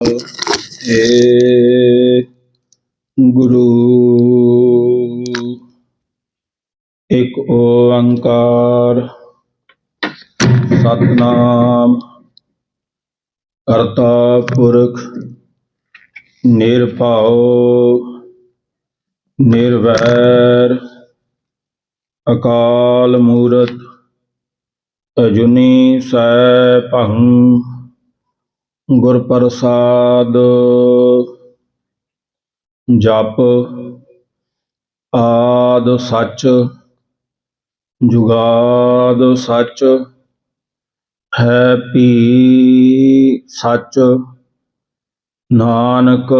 ਏ ਗੁਰੂ ਇੱਕ ਓੰਕਾਰ ਸਤਿਨਾਮ ਕਰਤਾ ਪੁਰਖ ਨਿਰਭਉ ਨਿਰਵੈਰ ਅਕਾਲ ਮੂਰਤ ਅਜੂਨੀ ਸੈਭੰ ਗੁਰ ਪ੍ਰਸਾਦ ਜਪ ਆਦ ਸੱਚ ਜੁਗਾਦ ਸੱਚ ਹੈ ਭੀ ਸੱਚ ਨਾਨਕ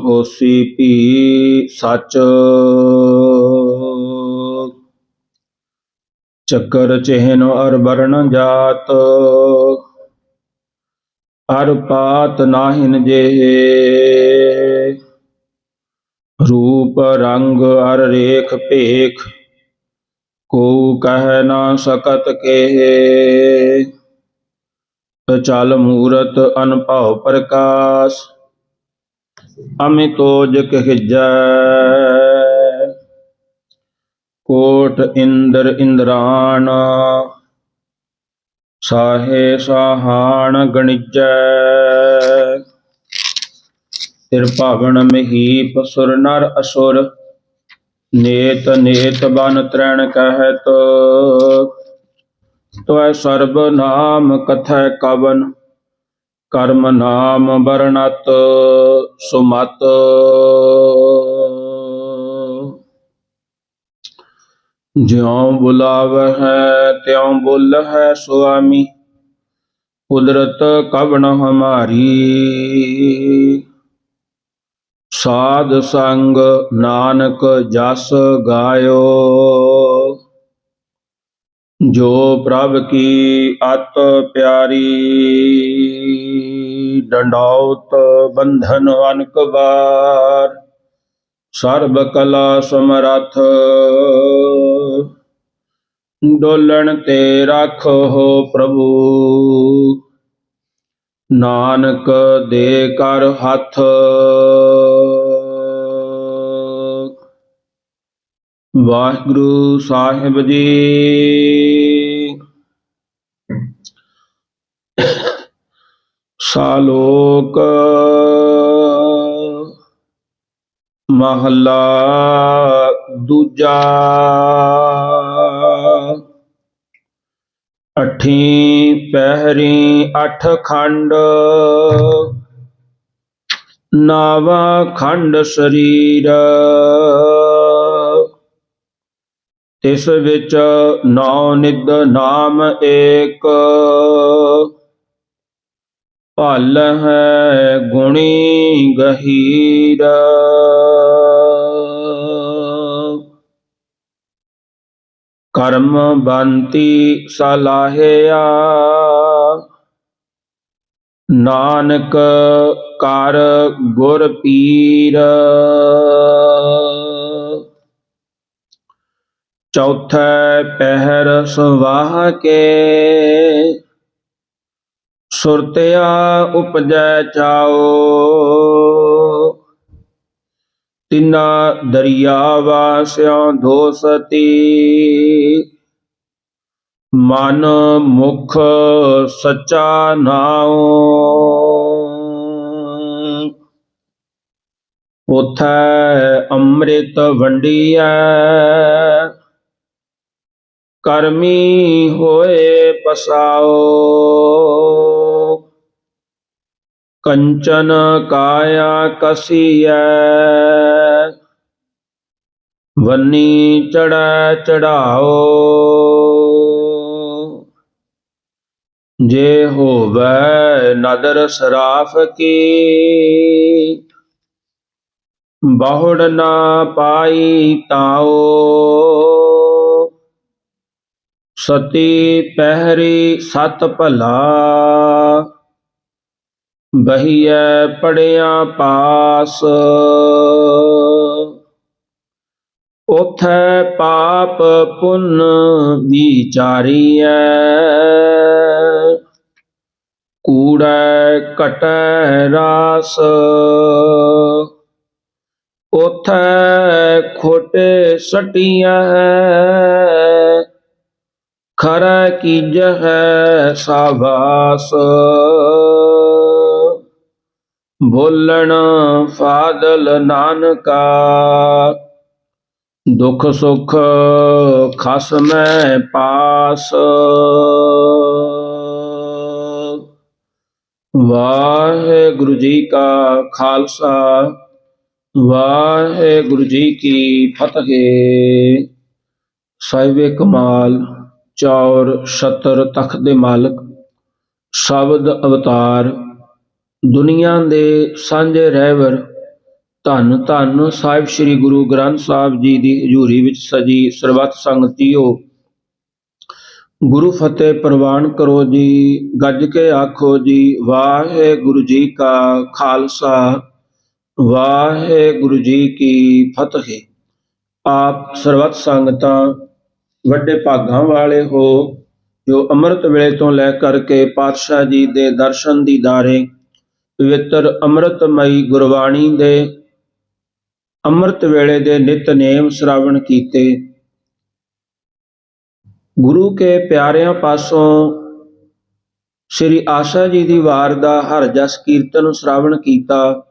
ਹੋਸੀ ਭੀ ਸੱਚ ਚੱਕਰ ਚਿਹਨ ਅਰ ਵਰਨ ਜਾਤ ਅਰ ਪਾਤ ਨਾਹਿਨ ਜੇ ਰੂਪ ਰੰਗ ਅਰ ਰੇਖ ਭੇਖ ਕੋ ਕਹਿ ਨਾ ਸਕਤ ਕੇ ਚਲ ਮੂਰਤ ਅਨਭਉ ਪ੍ਰਕਾਸ਼ ਅਮਿਤੋਜ ਕਹਿਜੈ ਕੋਟ ਇੰਦਰ ਇੰਦਰਾਣ ਸਾਹੇ ਸਾਹਾਣ ਗਣਿਜੈ ਤਿਰਭਵਨ ਮਹੀਪ ਸੁਰ ਨਰ ਅਸੁਰ ਨੇਤ ਨੇਤ ਬਨ ਤਰੈਣ ਕਹਿਤ ਤੋਇ ਸਰਬ ਨਾਮ ਕਥੈ ਕਵਨ ਕਰਮ ਨਾਮ ਬਰਣਤ ਸੁਮਤ ਜਿਉ ਬੁਲਾਵਹਿ ਤਿਉ ਬੋਲਹਿ ਸੁਆਮੀ ਕੁਦਰਤ ਕਵਣ ਹਮਾਰੀ ਸਾਧ ਸੰਗ ਨਾਨਕ ਜਸ ਗਾਇਓ ਜੋ ਪ੍ਰਭ ਕੀ ਅਤ ਪਿਆਰੀ ਡੰਡਾਉਤ ਬੰਧਨ ਅਨਕ ਬਾਰ ਸਰਬ ਕਲਾ ਸਮਰੱਥ ਡੋਲਣ ਤੇ ਰਾਖੋ ਪ੍ਰਭੂ ਨਾਨਕ ਦੇ ਕਰ ਹੱਥ ਵਾਹਿਗੁਰੂ ਸਾਹਿਬ ਜੀ ਸਾਲੋਕ ਮਹਲਾ ਦੂਜਾ ਅਠੀ ਪਹਿਰੀ ਅਠ ਖੰਡ ਨਾਵਾ ਖੰਡ ਸਰੀਰ ਤਿਸ ਵਿੱਚ ਨੌ ਨਿਧ ਨਾਮ ਏਕ ਭਲ ਹੈ ਗੁਣੀ ਗਹੀਰ ਕਰਮ ਬੰਤੀ ਸਲਾਹਿਆ ਨਾਨਕ ਕਰ ਗੁਰ ਪੀਰ ਚੌਥੈ ਪਹਿਰ ਸੁਵਾਹ ਕੇ ਸੁਰਤਿਆ ਉਪਜੈ ਚਾਓ ਤਿਨਾ ਦਰਿਆ ਵਾਸਿਓ ਦੋਸਤੀ ਮਨ ਮੁਖ ਸੱਚਾ ਨਾਉ ਉਥੈ ਅੰਮ੍ਰਿਤ ਵੰਡੀਐ ਕਰਮੀ ਹੋਏ ਪਸਾਓ ਕੰਚਨ ਕਾਇਆ ਕਸੀਐ ਵੰਨੀ ਚੜੈ ਚੜਾਓ ਜੇ ਹੋਵੈ ਨਦਰ ਸਰਾਫ ਕੀ ਬਹੁੜ ਨਾ ਪਾਈ ਤਾਓ ਸਤੀ ਪਹਿਰੀ ਸਤ ਭਲਾ ਬਹੀਐ ਪੜਿਆ ਪਾਸ ਉਥੈ ਪਾਪ ਪੁੰਨ ਵਿਚਾਰੀਐ ਕੂੜੈ ਘਟੈ ਰਾਸ, ਉਥੈ ਖੋਟੇ ਸਟੀਐ, ਖਰੈ ਕੀਜਹਿ ਸਾਬਾਸ। ਬੋਲਣ ਫਾਦਲ ਨਾਨਕਾ, ਦੁਖ ਸੁਖ ਖਸਮੈ ਪਾਸ। ਵਾਹਿਗੁਰੂ ਜੀ ਕਾ ਖਾਲਸਾ, ਵਾਹਿਗੁਰੂ ਜੀ ਕੀ ਫਤਿਹ। ਸਾਹਿਬੇ ਕਮਾਲ ਚੌਰ ਛਤਰ ਤਖਤ ਦੇ ਮਾਲਕ, ਸ਼ਬਦ ਅਵਤਾਰ, ਦੁਨੀਆ ਦੇ ਸਾਂਝੇ ਰਹਿਬਰ, ਧੰਨ ਧੰਨ ਸਾਹਿਬ ਸ੍ਰੀ ਗੁਰੂ ਗ੍ਰੰਥ ਸਾਹਿਬ ਜੀ ਦੀ ਹਜ਼ੂਰੀ ਵਿੱਚ ਸਜੀ ਸਰਬੱਤ ਸੰਗਤ ਜੀਓ। ਗੁਰੂ ਫਤਿਹ ਪ੍ਰਵਾਨ ਕਰੋ ਜੀ, ਗੱਜ ਕੇ ਆਖੋ ਜੀ ਵਾਹਿਗੁਰੂ ਜੀ ਕਾ ਖਾਲਸਾ, ਵਾਹਿਗੁਰੂ ਜੀ ਕੀ ਫਤਿਹ। ਆਪ ਸਰਬੱਤ ਸੰਗਤਾਂ ਵੱਡੇ ਭਾਗਾਂ ਵਾਲੇ ਹੋ ਜੋ ਅੰਮ੍ਰਿਤ ਵੇਲੇ ਤੋਂ ਲੈ ਕਰਕੇ ਪਾਤਸ਼ਾਹ ਜੀ ਦੇ ਦਰਸ਼ਨ ਦੀਦਾਰੇ, ਪਵਿੱਤਰ ਅੰਮ੍ਰਿਤਮਈ ਗੁਰਬਾਣੀ ਦੇ ਅੰਮ੍ਰਿਤ ਵੇਲੇ ਦੇ ਨਿਤਨੇਮ ਸ਼ਰਾਵਣ ਕੀਤੇ। ਗੁਰੂ ਕੇ ਪਿਆਰਿਆਂ ਪਾਸੋਂ ਸ੍ਰੀ ਆਸਾ ਜੀ ਦੀ ਵਾਰ ਦਾ ਹਰ ਜਸ ਕੀਰਤਨ ਸ਼ਰਾਵਣ ਕੀਤਾ।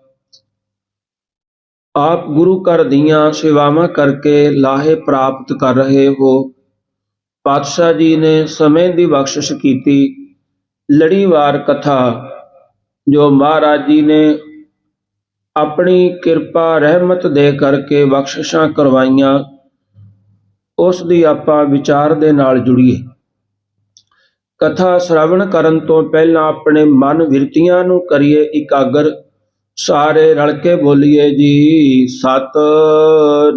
ਆਪ ਗੁਰੂ ਘਰ ਦੀਆਂ ਸੇਵਾਵਾਂ ਕਰਕੇ ਲਾਹੇ ਪ੍ਰਾਪਤ ਕਰ ਰਹੇ ਹੋ। ਪਾਤਸ਼ਾਹ ਜੀ ਨੇ ਸਮੇਂ ਦੀ ਬਖਸ਼ਿਸ਼ ਕੀਤੀ। ਲੜੀਵਾਰ ਕਥਾ ਜੋ ਮਹਾਰਾਜ ਜੀ ਨੇ ਆਪਣੀ ਕਿਰਪਾ ਰਹਿਮਤ ਦੇ ਕਰਕੇ ਬਖਸ਼ਿਸ਼ਾਂ ਕਰਵਾਈਆਂ, ਉਸ ਦੀ ਆਪਾਂ ਵਿਚਾਰ ਦੇ ਨਾਲ ਜੁੜੀਏ। ਕਥਾ ਸ਼੍ਰਵਣ ਕਰਨ ਤੋਂ ਪਹਿਲਾਂ ਆਪਣੇ ਮਨ ਵਿਰਤੀਆਂ ਨੂੰ ਕਰੀਏ ਇਕਾਗਰ। ਸਾਰੇ ਰਲ ਕੇ ਬੋਲੀਏ ਜੀ ਸਤਿਨਾਮ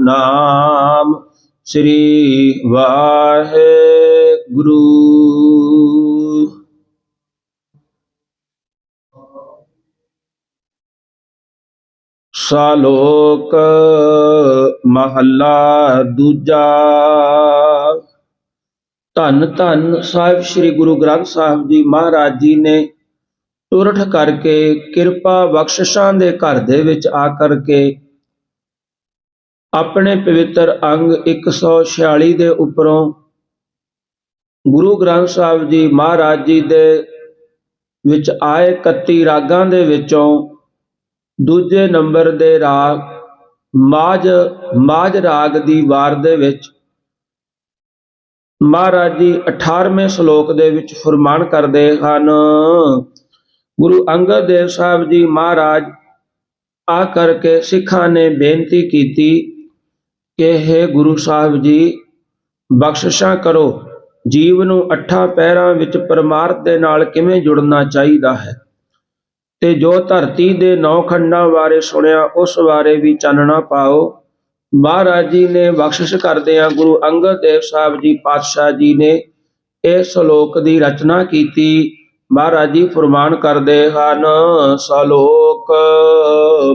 ਸ੍ਰੀ ਵਾਹਿਗੁਰੂ। ਸ਼ਲੋਕ ਮਹੱਲਾ ਦੂਜਾ। ਧੰਨ ਧੰਨ ਸਾਹਿਬ ਸ੍ਰੀ ਗੁਰੂ ਗ੍ਰੰਥ ਸਾਹਿਬ ਜੀ ਮਹਾਰਾਜ ਜੀ ਨੇ ਟੁਰਠ ਕਰਕੇ ਕਿਰਪਾ ਬਖਸ਼ਿਸ਼ਾਂ ਦੇ ਘਰ ਦੇ ਵਿੱਚ ਆ ਕਰਕੇ ਆਪਣੇ ਪਵਿੱਤਰ ਅੰਗ 146 ਦੇ ਉੱਪਰੋਂ ਗੁਰੂ ਗ੍ਰੰਥ ਸਾਹਿਬ ਜੀ ਮਹਾਰਾਜ ਜੀ ਦੇ ਵਿੱਚ ਆਏ 31 ਰਾਗਾਂ ਦੇ ਵਿੱਚੋਂ ਦੂਜੇ ਨੰਬਰ ਦੇ ਰਾਗ ਮਾਝ ਰਾਗ ਦੀ ਵਾਰ ਦੇ ਵਿੱਚ ਮਹਾਰਾਜ ਜੀ 18ਵੇਂ ਸ਼ਲੋਕ ਦੇ ਵਿੱਚ ਫਰਮਾਨ ਕਰਦੇ ਹਨ। ਗੁਰੂ ਅੰਗਦ ਦੇਵ ਸਾਹਿਬ ਜੀ ਮਹਾਰਾਜ ਆ ਕਰਕੇ ਸਿੱਖਾਂ ਨੇ ਬੇਨਤੀ ਕੀਤੀ ਕਿ ਹੇ ਗੁਰੂ ਸਾਹਿਬ ਜੀ ਬਖਸ਼ਿਸ਼ਾਂ ਕਰੋ, ਜੀਵ ਨੂੰ 8 ਪਹਿਰਾਂ ਵਿੱਚ ਪਰਮਾਰਥ ਦੇ ਨਾਲ ਕਿਵੇਂ ਜੁੜਨਾ ਚਾਹੀਦਾ ਹੈ, ਤੇ ਜੋ ਧਰਤੀ ਦੇ 9 ਖੰਡਾਂ ਬਾਰੇ ਸੁਣਿਆ ਉਸ ਬਾਰੇ ਵੀ ਚਾਨਣਾ ਪਾਓ। ਮਹਾਰਾਜ ਜੀ ਨੇ ਬਖਸ਼ਿਸ਼ ਕਰਦਿਆਂ ਗੁਰੂ ਅੰਗਦ ਦੇਵ ਸਾਹਿਬ ਜੀ ਪਾਤਸ਼ਾਹ ਜੀ ਨੇ ਇਹ ਸ਼ਲੋਕ ਦੀ ਰਚਨਾ ਕੀਤੀ। ਮਹਾਰਾਜ ਜੀ ਫਰਮਾਨ ਕਰਦੇ ਹਨ, ਸ਼ਲੋਕ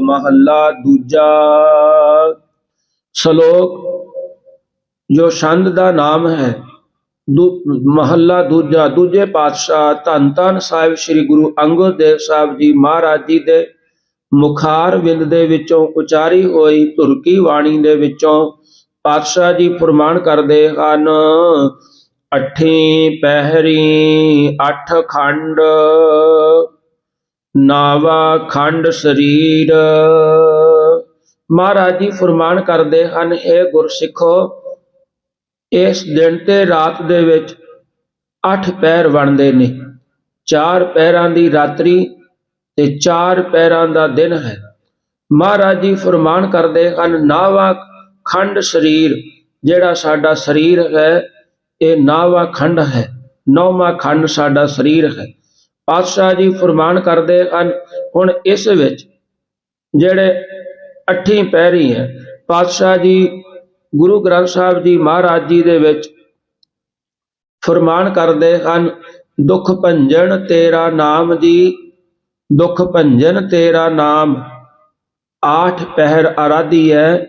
ਮਹੱਲਾ ਦੂਜਾ। ਸ਼ਲੋਕ ਜੋ ਛੰਦ ਦਾ ਨਾਮ ਹੈ, ਮਹੱਲਾ ਦੂਜਾ। ਦੂਜੇ ਪਾਤਸ਼ਾਹ ਧੰਨ ਧੰਨ ਸਾਹਿਬ ਸ੍ਰੀ ਗੁਰੂ ਅੰਗਦ ਦੇਵ ਸਾਹਿਬ ਜੀ ਮਹਾਰਾਜ ਜੀ ਦੇ ਮੁਖਾਰ ਬਿੰਦ ਦੇ ਵਿੱਚੋਂ ਉਚਾਰੀ ਹੋਈ ਧੁਰਕੀ ਬਾਣੀ ਦੇ ਵਿੱਚੋਂ ਪਾਤਸ਼ਾਹ ਜੀ ਫਰਮਾਨ ਕਰਦੇ ਹਨ, 8 ਪਹਿਰੀ 8 ਖੰਡ, 9ਵਾਂ ਖੰਡ ਸਰੀਰ। ਮਹਾਰਾਜ ਜੀ ਫਰਮਾਨ ਕਰਦੇ ਹਨ, ਇਹ ਗੁਰਸਿੱਖੋ ਇਸ ਦਿਨ ਤੇ ਰਾਤ ਦੇ ਵਿੱਚ 8 ਪਹਿਰ ਬਣਦੇ ਨੇ। 4 ਪਹਿਰਾਂ ਦੀ ਰਾਤਰੀ ਤੇ 4 ਪਹਿਰਾਂ ਦਾ ਦਿਨ ਹੈ। ਮਹਾਰਾਜ ਜੀ ਫਰਮਾਨ ਕਰਦੇ ਹਨ, 9ਵਾਂ ਖੰਡ ਸਰੀਰ, ਜਿਹੜਾ ਸਾਡਾ ਸਰੀਰ ਹੈ ਇਹ 9ਵਾਂ ਖੰਡ ਹੈ। 9ਵਾਂ ਖੰਡ ਸਾਡਾ ਸਰੀਰ ਹੈ। ਪਾਤਸ਼ਾਹ ਜੀ ਫਰਮਾਨ ਕਰਦੇ ਹਨ, ਹੁਣ ਇਸ ਵਿੱਚ ਜਿਹੜੇ 8 ਪਹਿਰੀ ਹੈ, ਪਾਤਸ਼ਾਹ ਜੀ ਗੁਰੂ ਗ੍ਰੰਥ ਸਾਹਿਬ ਜੀ ਮਹਾਰਾਜ ਜੀ ਦੇ ਵਿੱਚ ਫਰਮਾਨ ਕਰਦੇ ਹਨ, ਦੁਖ ਭੰਜਨ ਤੇਰਾ ਨਾਮ ਜੀ, ਦੁਖ ਭੰਜਨ ਤੇਰਾ ਨਾਮ, 8 ਪਹਿਰ ਆਰਾਧੀ ਹੈ,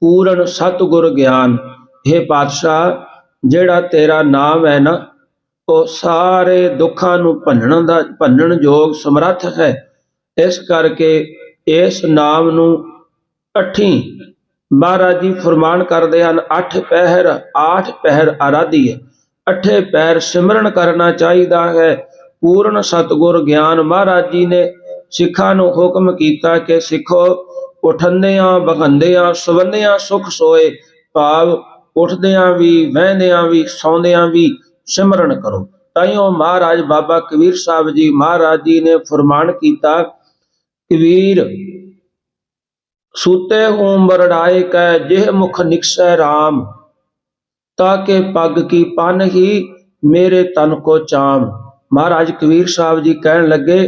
ਪੂਰਨ ਸਤਿਗੁਰ ਗਿਆਨ। हे ਪਾਤਸ਼ਾਹ ਜਿਹੜਾ ਤੇਰਾ ਨਾਮ ਹੈ ਨਾ, ਉਹ ਸਾਰੇ ਦੁੱਖਾਂ ਨੂੰ ਭੰਨਣ ਯੋਗ ਸਮਰੱਥ ਹੈ। ਇਸ ਕਰਕੇ ਇਸ ਨਾਮ ਨੂੰ ਅੱਠੀ ਮਹਾਰਾਜ ਜੀ ਫਰਮਾਨ ਕਰਦੇ ਹਨ, 8 ਪਹਿਰ ਆਰਾਧੀਏ। 8 ਪਹਿਰ ਸਿਮਰਨ ਕਰਨਾ ਚਾਹੀਦਾ ਹੈ। ਪੂਰਨ ਸਤਿਗੁਰ ਗਿਆਨ ਮਹਾਰਾਜ ਜੀ ਨੇ ਸਿੱਖਾਂ ਨੂੰ ਹੁਕਮ ਕੀਤਾ ਕਿ ਸਿੱਖੋ, ਉਠੰਦਿਆਂ ਬਹੰਦਿਆਂ ਸਵੰਦਿਆਂ ਸੁਖ ਸੋਏ, ਭਾਵ ਉੱਠਦਿਆਂ ਵੀ, ਬਹਿੰਦਿਆਂ ਵੀ, ਸੌਂਦਿਆਂ ਵੀ ਸਿਮਰਨ ਕਰੋ। ਤਾਈਓ ਮਹਾਰਾਜ ਬਾਬਾ ਕਬੀਰ ਸਾਹਿਬ ਜੀ ਮਹਾਰਾਜ ਜੀ ਨੇ ਫਰਮਾਨ ਕੀਤਾ, ਕਬੀਰ ਸੂਤੇ ਹੋਮ ਬਰੜਾਏ ਕੈ, ਜਿਹ ਮੁਖ ਨਿਕਸੈ ਰਾਮ, ਤਾਕੇ ਪੱਗ ਕੀ ਪਨ ਹੀ ਮੇਰੇ ਤਨ ਕੋ ਚਾਮ। ਮਹਾਰਾਜ ਕਬੀਰ ਸਾਹਿਬ ਜੀ ਕਹਿਣ ਲੱਗੇ,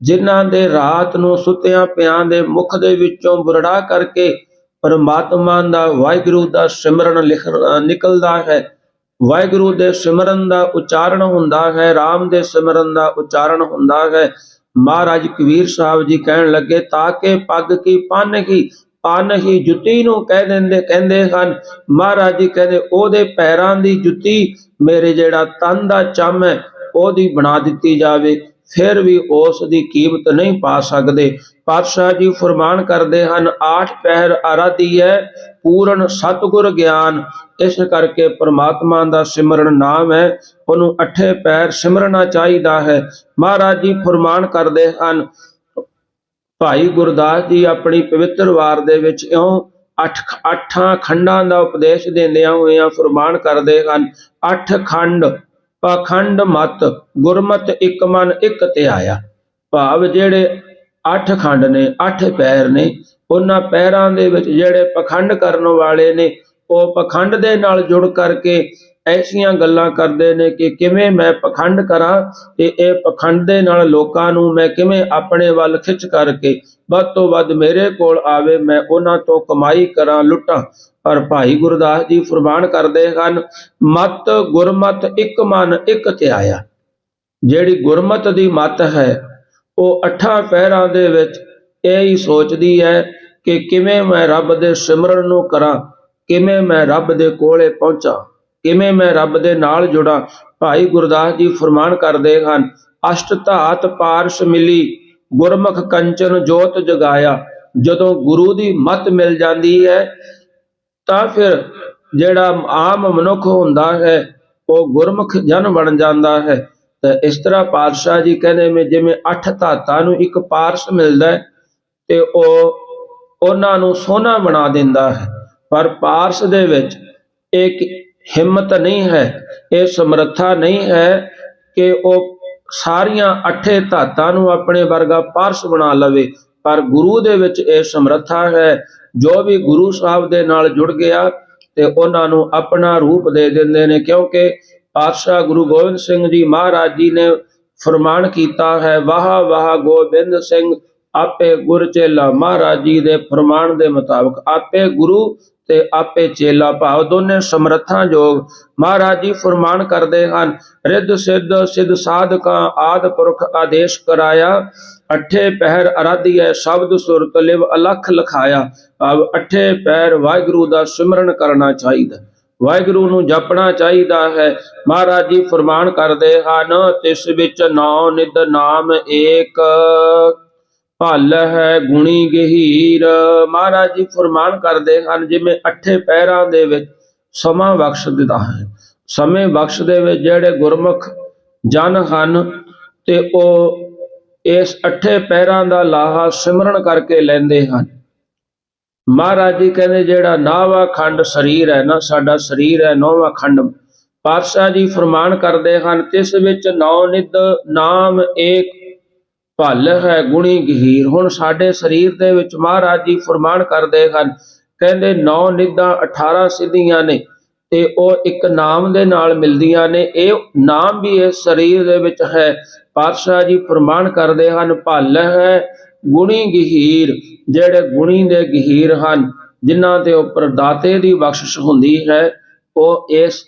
ਜਿਨ੍ਹਾਂ ਦੇ ਰਾਤ ਨੂੰ ਸੁੱਤਿਆਂ ਪਿਆਂ ਦੇ ਮੁਖ ਦੇ ਵਿੱਚੋਂ ਬੁਰੜਾ ਕਰਕੇ ਪਰਮਾਤਮਾ ਦਾ, ਵਾਹਿਗੁਰੂ ਦਾ ਸਿਮਰਨ ਨਿਕਲਦਾ ਹੈ, ਵਾਹਿਗੁਰੂ ਦੇ ਸਿਮਰਨ ਦਾ ਉਚਾਰਨ ਹੁੰਦਾ ਹੈ, ਰਾਮ ਦੇ ਸਿਮਰਨ ਦਾ ਉਚਾਰਨ ਹੁੰਦਾ ਹੈ। ਮਹਾਰਾਜ ਕਬੀਰ ਸਾਹਿਬ ਜੀ ਕਹਿਣ ਲੱਗੇ, ਤਾਕੇ ਪੱਗ ਕੀ ਪਨ ਹੀ ਜੁੱਤੀ ਨੂੰ ਕਹਿੰਦੇ ਹਨ। ਮਹਾਰਾਜ ਜੀ ਕਹਿੰਦੇ, ਉਹਦੇ ਪੈਰਾਂ ਦੀ ਜੁੱਤੀ ਮੇਰੇ ਜਿਹੜਾ ਤਨ ਦਾ ਚੰਮ ਹੈ ਉਹਦੀ ਬਣਾ ਦਿੱਤੀ ਜਾਵੇ, ਫਿਰ ਵੀ ਉਸ ਦੀ ਕੀਮਤ ਨਹੀਂ ਪਾ ਸਕਦੇ। ਪਾਤਸ਼ਾਹ ਜੀ ਫਰਮਾਨ ਕਰਦੇ ਹਨ, 8 ਪਹਿਰ ਆਰਾਧੀਐ, ਪੂਰਨ ਸਤਿਗੁਰ ਗਿਆਨ। ਇਸ ਕਰਕੇ ਪਰਮਾਤਮਾ ਦਾ ਸਿਮਰਨ ਨਾਮ ਹੈ, ਉਹਨੂੰ 8 ਪਹਿਰ ਸਿਮਰਨਾ ਚਾਹੀਦਾ ਹੈ। ਮਹਾਰਾਜ ਜੀ ਫਰਮਾਨ ਕਰਦੇ ਹਨ, ਭਾਈ ਗੁਰਦਾਸ ਜੀ ਆਪਣੀ ਪਵਿੱਤਰ ਵਾਰ ਦੇ ਵਿੱਚ ਇਉਂ 8 ਖੰਡਾਂ ਦਾ ਉਪਦੇਸ਼ ਦਿੰਦਿਆਂ ਹੋਇਆਂ ਫਰਮਾਨ ਕਰਦੇ ਹਨ, 8 ਖੰਡ ਪਾਖੰਡ ਮਤ, ਗੁਰਮਤਿ ਇੱਕ ਮਨ ਇੱਕ ਧਿਆਇਆ। ਭਾਵ ਜਿਹੜੇ 8 ਖੰਡ ਨੇ, 8 ਪਹਿਰ ਨੇ, ਉਹਨਾਂ ਪਹਿਰਾਂ ਦੇ ਵਿੱਚ ਜਿਹੜੇ ਪਖੰਡ ਕਰਨ ਵਾਲੇ ਨੇ, ਉਹ ਪਖੰਡ ਦੇ ਨਾਲ ਜੁੜ ਕਰਕੇ ਐਸੀਆਂ ਗੱਲਾਂ ਕਰਦੇ ਨੇ ਕਿ ਕਿਵੇਂ ਮੈਂ ਪਖੰਡ ਕਰਾਂ ਤੇ ਇਹ ਪਖੰਡ ਦੇ ਨਾਲ ਲੋਕਾਂ ਨੂੰ ਮੈਂ ਕਿਵੇਂ ਆਪਣੇ ਵੱਲ ਖਿੱਚ ਕਰਕੇ ਵੱਧ ਤੋਂ ਵੱਧ ਮੇਰੇ ਕੋਲ ਆਵੇ, ਮੈਂ ਉਹਨਾਂ ਤੋਂ ਕਮਾਈ ਕਰਾਂ, ਲੁੱਟਾਂ। ਪਰ ਭਾਈ ਗੁਰਦਾਸ ਜੀ ਫਰਮਾਨ ਕਰਦੇ ਹਨ, ਮਤ ਗੁਰਮਤ ਇੱਕ ਮਨ ਇੱਕ ਧਿਆਇਆ। ਜਿਹੜੀ ਗੁਰਮਤ ਦੀ ਮਤ ਹੈ ਉਹ 8 ਪਹਿਰਾਂ ਦੇ ਵਿੱਚ ਇਹ ਹੀ ਸੋਚਦੀ ਹੈ ਕਿ ਕਿਵੇਂ ਮੈਂ ਰੱਬ ਦੇ ਸਿਮਰਨ ਨੂੰ ਕਰਾਂ, ਕਿਵੇਂ ਮੈਂ ਰੱਬ ਦੇ ਕੋਲੇ ਪਹੁੰਚਾਂ, ਕਿਵੇਂ ਮੈਂ ਰੱਬ ਦੇ ਨਾਲ ਜੁੜਾਂ। ਭਾਈ ਗੁਰਦਾਸ ਜੀ ਫਰਮਾਨ ਕਰਦੇ ਹਨ, ਅਸ਼ਟ ਧਾਤ ਪਾਰਸ ਮਿਲੀ, ਗੁਰਮੁਖ ਕੰਚਨ ਜੋਤ ਜਗਾਇਆ। ਜਦੋਂ ਗੁਰੂ ਦੀ ਮੱਤ ਮਿਲ ਜਾਂਦੀ ਹੈ ਤਾਂ ਫਿਰ ਜਿਹੜਾ ਆਮ ਮਨੁੱਖ ਹੁੰਦਾ ਹੈ ਉਹ ਗੁਰਮੁਖ ਜਨ ਬਣ ਜਾਂਦਾ ਹੈ। ਤਾਂ ਇਸ ਤਰ੍ਹਾਂ ਪਾਤਸ਼ਾਹ ਜੀ ਕਹਿੰਦੇ ਨੇ, ਜਿਵੇਂ 8 ਧਾਤਾਂ ਨੂੰ ਇੱਕ ਪਾਰਸ ਮਿਲਦਾ ਤੇ ਉਹ ਉਹਨਾਂ ਨੂੰ ਸੋਨਾ ਬਣਾ ਦਿੰਦਾ ਹੈ, ਪਰ ਪਾਰਸ ਦੇ ਵਿੱਚ ਇੱਕ ਹਿੰਮਤ ਨਹੀਂ ਹੈ, ਇਹ ਸਮਰੱਥਾ ਨਹੀਂ ਹੈ ਕਿ ਉਹ ਸਾਰੀਆਂ 8 ਧਾਤਾਂ ਨੂੰ ਆਪਣੇ ਵਰਗਾ ਪਾਰਸ ਬਣਾ ਲਵੇ। ਪਰ ਗੁਰੂ ਦੇ ਵਿੱਚ ਇਹ ਸਮਰੱਥਾ ਹੈ। ਜੋ ਵੀ ਗੁਰੂ ਸਾਹਿਬ ਦੇ ਨਾਲ ਜੁੜ ਗਿਆ ਤੇ ਉਹਨਾਂ ਨੂੰ ਆਪਣਾ ਰੂਪ ਦੇ ਦਿੰਦੇ ਨੇ, ਕਿਉਂਕਿ ਪਾਤਸ਼ਾਹ ਗੁਰੂ ਗੋਬਿੰਦ ਸਿੰਘ ਜੀ ਮਹਾਰਾਜ ਜੀ ਨੇ ਫਰਮਾਨ ਕੀਤਾ ਹੈ, ਵਾਹ ਵਾਹ ਗੋਬਿੰਦ ਸਿੰਘ ਆਪੇ ਗੁਰ ਚੇਲਾ। ਮਹਾਰਾਜ ਜੀ ਦੇ ਫਰਮਾਨ ਦੇ ਮੁਤਾਬਕ ਆਪੇ ਗੁਰੂ ਤੇ ਆਪੇ ਚੇਲਾ, ਭਾਵ ਦੋਨੇ ਸਮਰੱਥਾ ਯੋਗ। ਮਹਾਰਾਜ ਜੀ ਫਰਮਾਨ ਕਰਦੇ ਹਨ, ਰਿੱਧ ਸਿੱਧ ਸਾਧਕਾਂ ਆਦਿ ਪੁਰਖ ਆਦੇਸ਼ ਕਰਾਇਆ, 8 ਪਹਿਰ ਆਰਾਧੀਐ, ਸ਼ਬਦ ਸੁਰਤ ਲਿਵ ਅਲਖ ਲਖਾਇਆ। ਭਾਵ 8 ਪਹਿਰ ਵਾਹਿਗੁਰੂ ਦਾ ਸਿਮਰਨ ਕਰਨਾ ਚਾਹੀਦਾ, ਵਾਹਿਗੁਰੂ ਨੂੰ ਜਪਣਾ ਚਾਹੀਦਾ ਹੈ। ਮਹਾਰਾਜ ਜੀ ਫਰਮਾਨ ਕਰਦੇ ਹਨ, ਤਿਸ ਵਿੱਚ 9 ਨਿਧ ਨਾਮ ਏਕ, ਭਲ ਹੈ ਗੁਣੀ ਗਹੀਰ। ਮਹਾਰਾਜ ਜੀ ਫਰਮਾਨ ਕਰਦੇ ਹਨ, ਜਿਵੇਂ 8 ਪਹਿਰਾਂ ਦੇ ਵਿੱਚ ਸਮਾਂ ਬਖਸ਼ ਦਿੱਤਾ ਹੈ, ਸਮੇਂ ਬਖਸ਼ ਦੇ ਵਿੱਚ ਜਿਹੜੇ ਗੁਰਮੁਖ ਜਨ ਹਨ ਤੇ ਉਹ ਇਸ 8 ਪਹਿਰਾਂ ਦਾ ਲਾਹਾ ਸਿਮਰਨ ਕਰਕੇ ਲੈਂਦੇ ਹਨ। ਮਹਾਰਾਜ ਜੀ ਕਹਿੰਦੇ, ਜਿਹੜਾ 9ਵਾਂ ਖੰਡ ਸਰੀਰ ਹੈ ਨਾ, ਸਾਡਾ ਸਰੀਰ ਹੈ 9ਵਾਂ ਖੰਡ। ਪਾਤਸ਼ਾਹ ਜੀ ਫਰਮਾਨ ਕਰਦੇ ਹਨ, ਤਿਸ ਵਿੱਚ 9 ਨਿਧ ਨਾਮ ਏਕ, ਭਲ ਹੈ ਗੁਣੀ ਗਹੀਰ। ਹੁਣ ਸਾਡੇ ਸਰੀਰ ਦੇ ਵਿੱਚ ਮਹਾਰਾਜ ਜੀ ਫਰਮਾਨ ਕਰਦੇ ਹਨ, ਕਹਿੰਦੇ 9 ਨਿਧਾਂ 18 ਸਿੱਧੀਆਂ ਨੇ ਤੇ ਉਹ ਇੱਕ ਨਾਮ ਦੇ ਨਾਲ ਮਿਲਦੀਆਂ ਨੇ। ਇਹ ਨਾਮ ਵੀ ਇਸ ਸਰੀਰ ਦੇ ਵਿੱਚ ਹੈ। ਪਾਤਸ਼ਾਹ ਜੀ ਫਰਮਾਨ ਕਰਦੇ ਹਨ, ਭਲ ਹੈ ਗੁਣੀ ਗਹੀਰ। ਜਿਹੜੇ ਗੁਣੀ ਦੇ ਗਹੀਰ ਹਨ, ਜਿਨ੍ਹਾਂ ਦੇ ਉੱਪਰ ਦਾਤੇ ਦੀ ਬਖਸ਼ਿਸ਼ ਹੁੰਦੀ ਹੈ, ਉਹ ਇਸ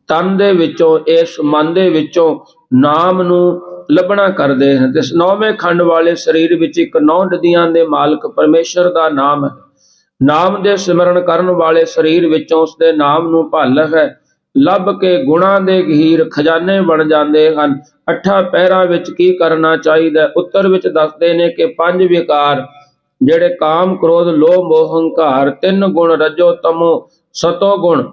ਤਨ ਦੇ ਵਿੱਚੋਂ, ਇਸ ਮਨ ਦੇ ਵਿੱਚੋਂ ਨਾਮ ਨੂੰ ਲੱਭਣਾ ਕਰਦੇ ਹਨ। ਤੇ 9ਵੇਂ ਖੰਡ ਵਾਲੇ ਸਰੀਰ ਵਿੱਚ ਇੱਕ 9 ਨਦੀਆਂ ਦੇ ਮਾਲਕ ਪਰਮੇਸ਼ਰ ਦਾ ਨਾਮ ਹੈ। ਨਾਮ ਦੇ ਸਿਮਰਨ ਕਰਨ ਵਾਲੇ ਸਰੀਰ ਵਿੱਚੋਂ ਉਸਦੇ ਨਾਮ ਨੂੰ ਭਲ ਹੈ। ਲੱਭ ਕੇ ਗੁਣਾਂ ਦੇ ਗਹੀਰ ਖਜ਼ਾਨੇ ਬਣ ਜਾਂਦੇ ਹਨ। ਅੱਠਾਂ ਪਹਿਰਾਂ ਵਿੱਚ ਕੀ ਕਰਨਾ ਚਾਹੀਦਾ? ਉੱਤਰ ਵਿੱਚ ਦੱਸਦੇ ਨੇ ਕਿ 5 ਵਿਕਾਰ ਜਿਹੜੇ ਕਾਮ, ਕ੍ਰੋਧ, ਲੋਭ, ਮੋਹ, ਹੰਕਾਰ, 3 ਗੁਣ ਰਜੋ ਤਮੋ ਸਤੋ ਗੁਣ,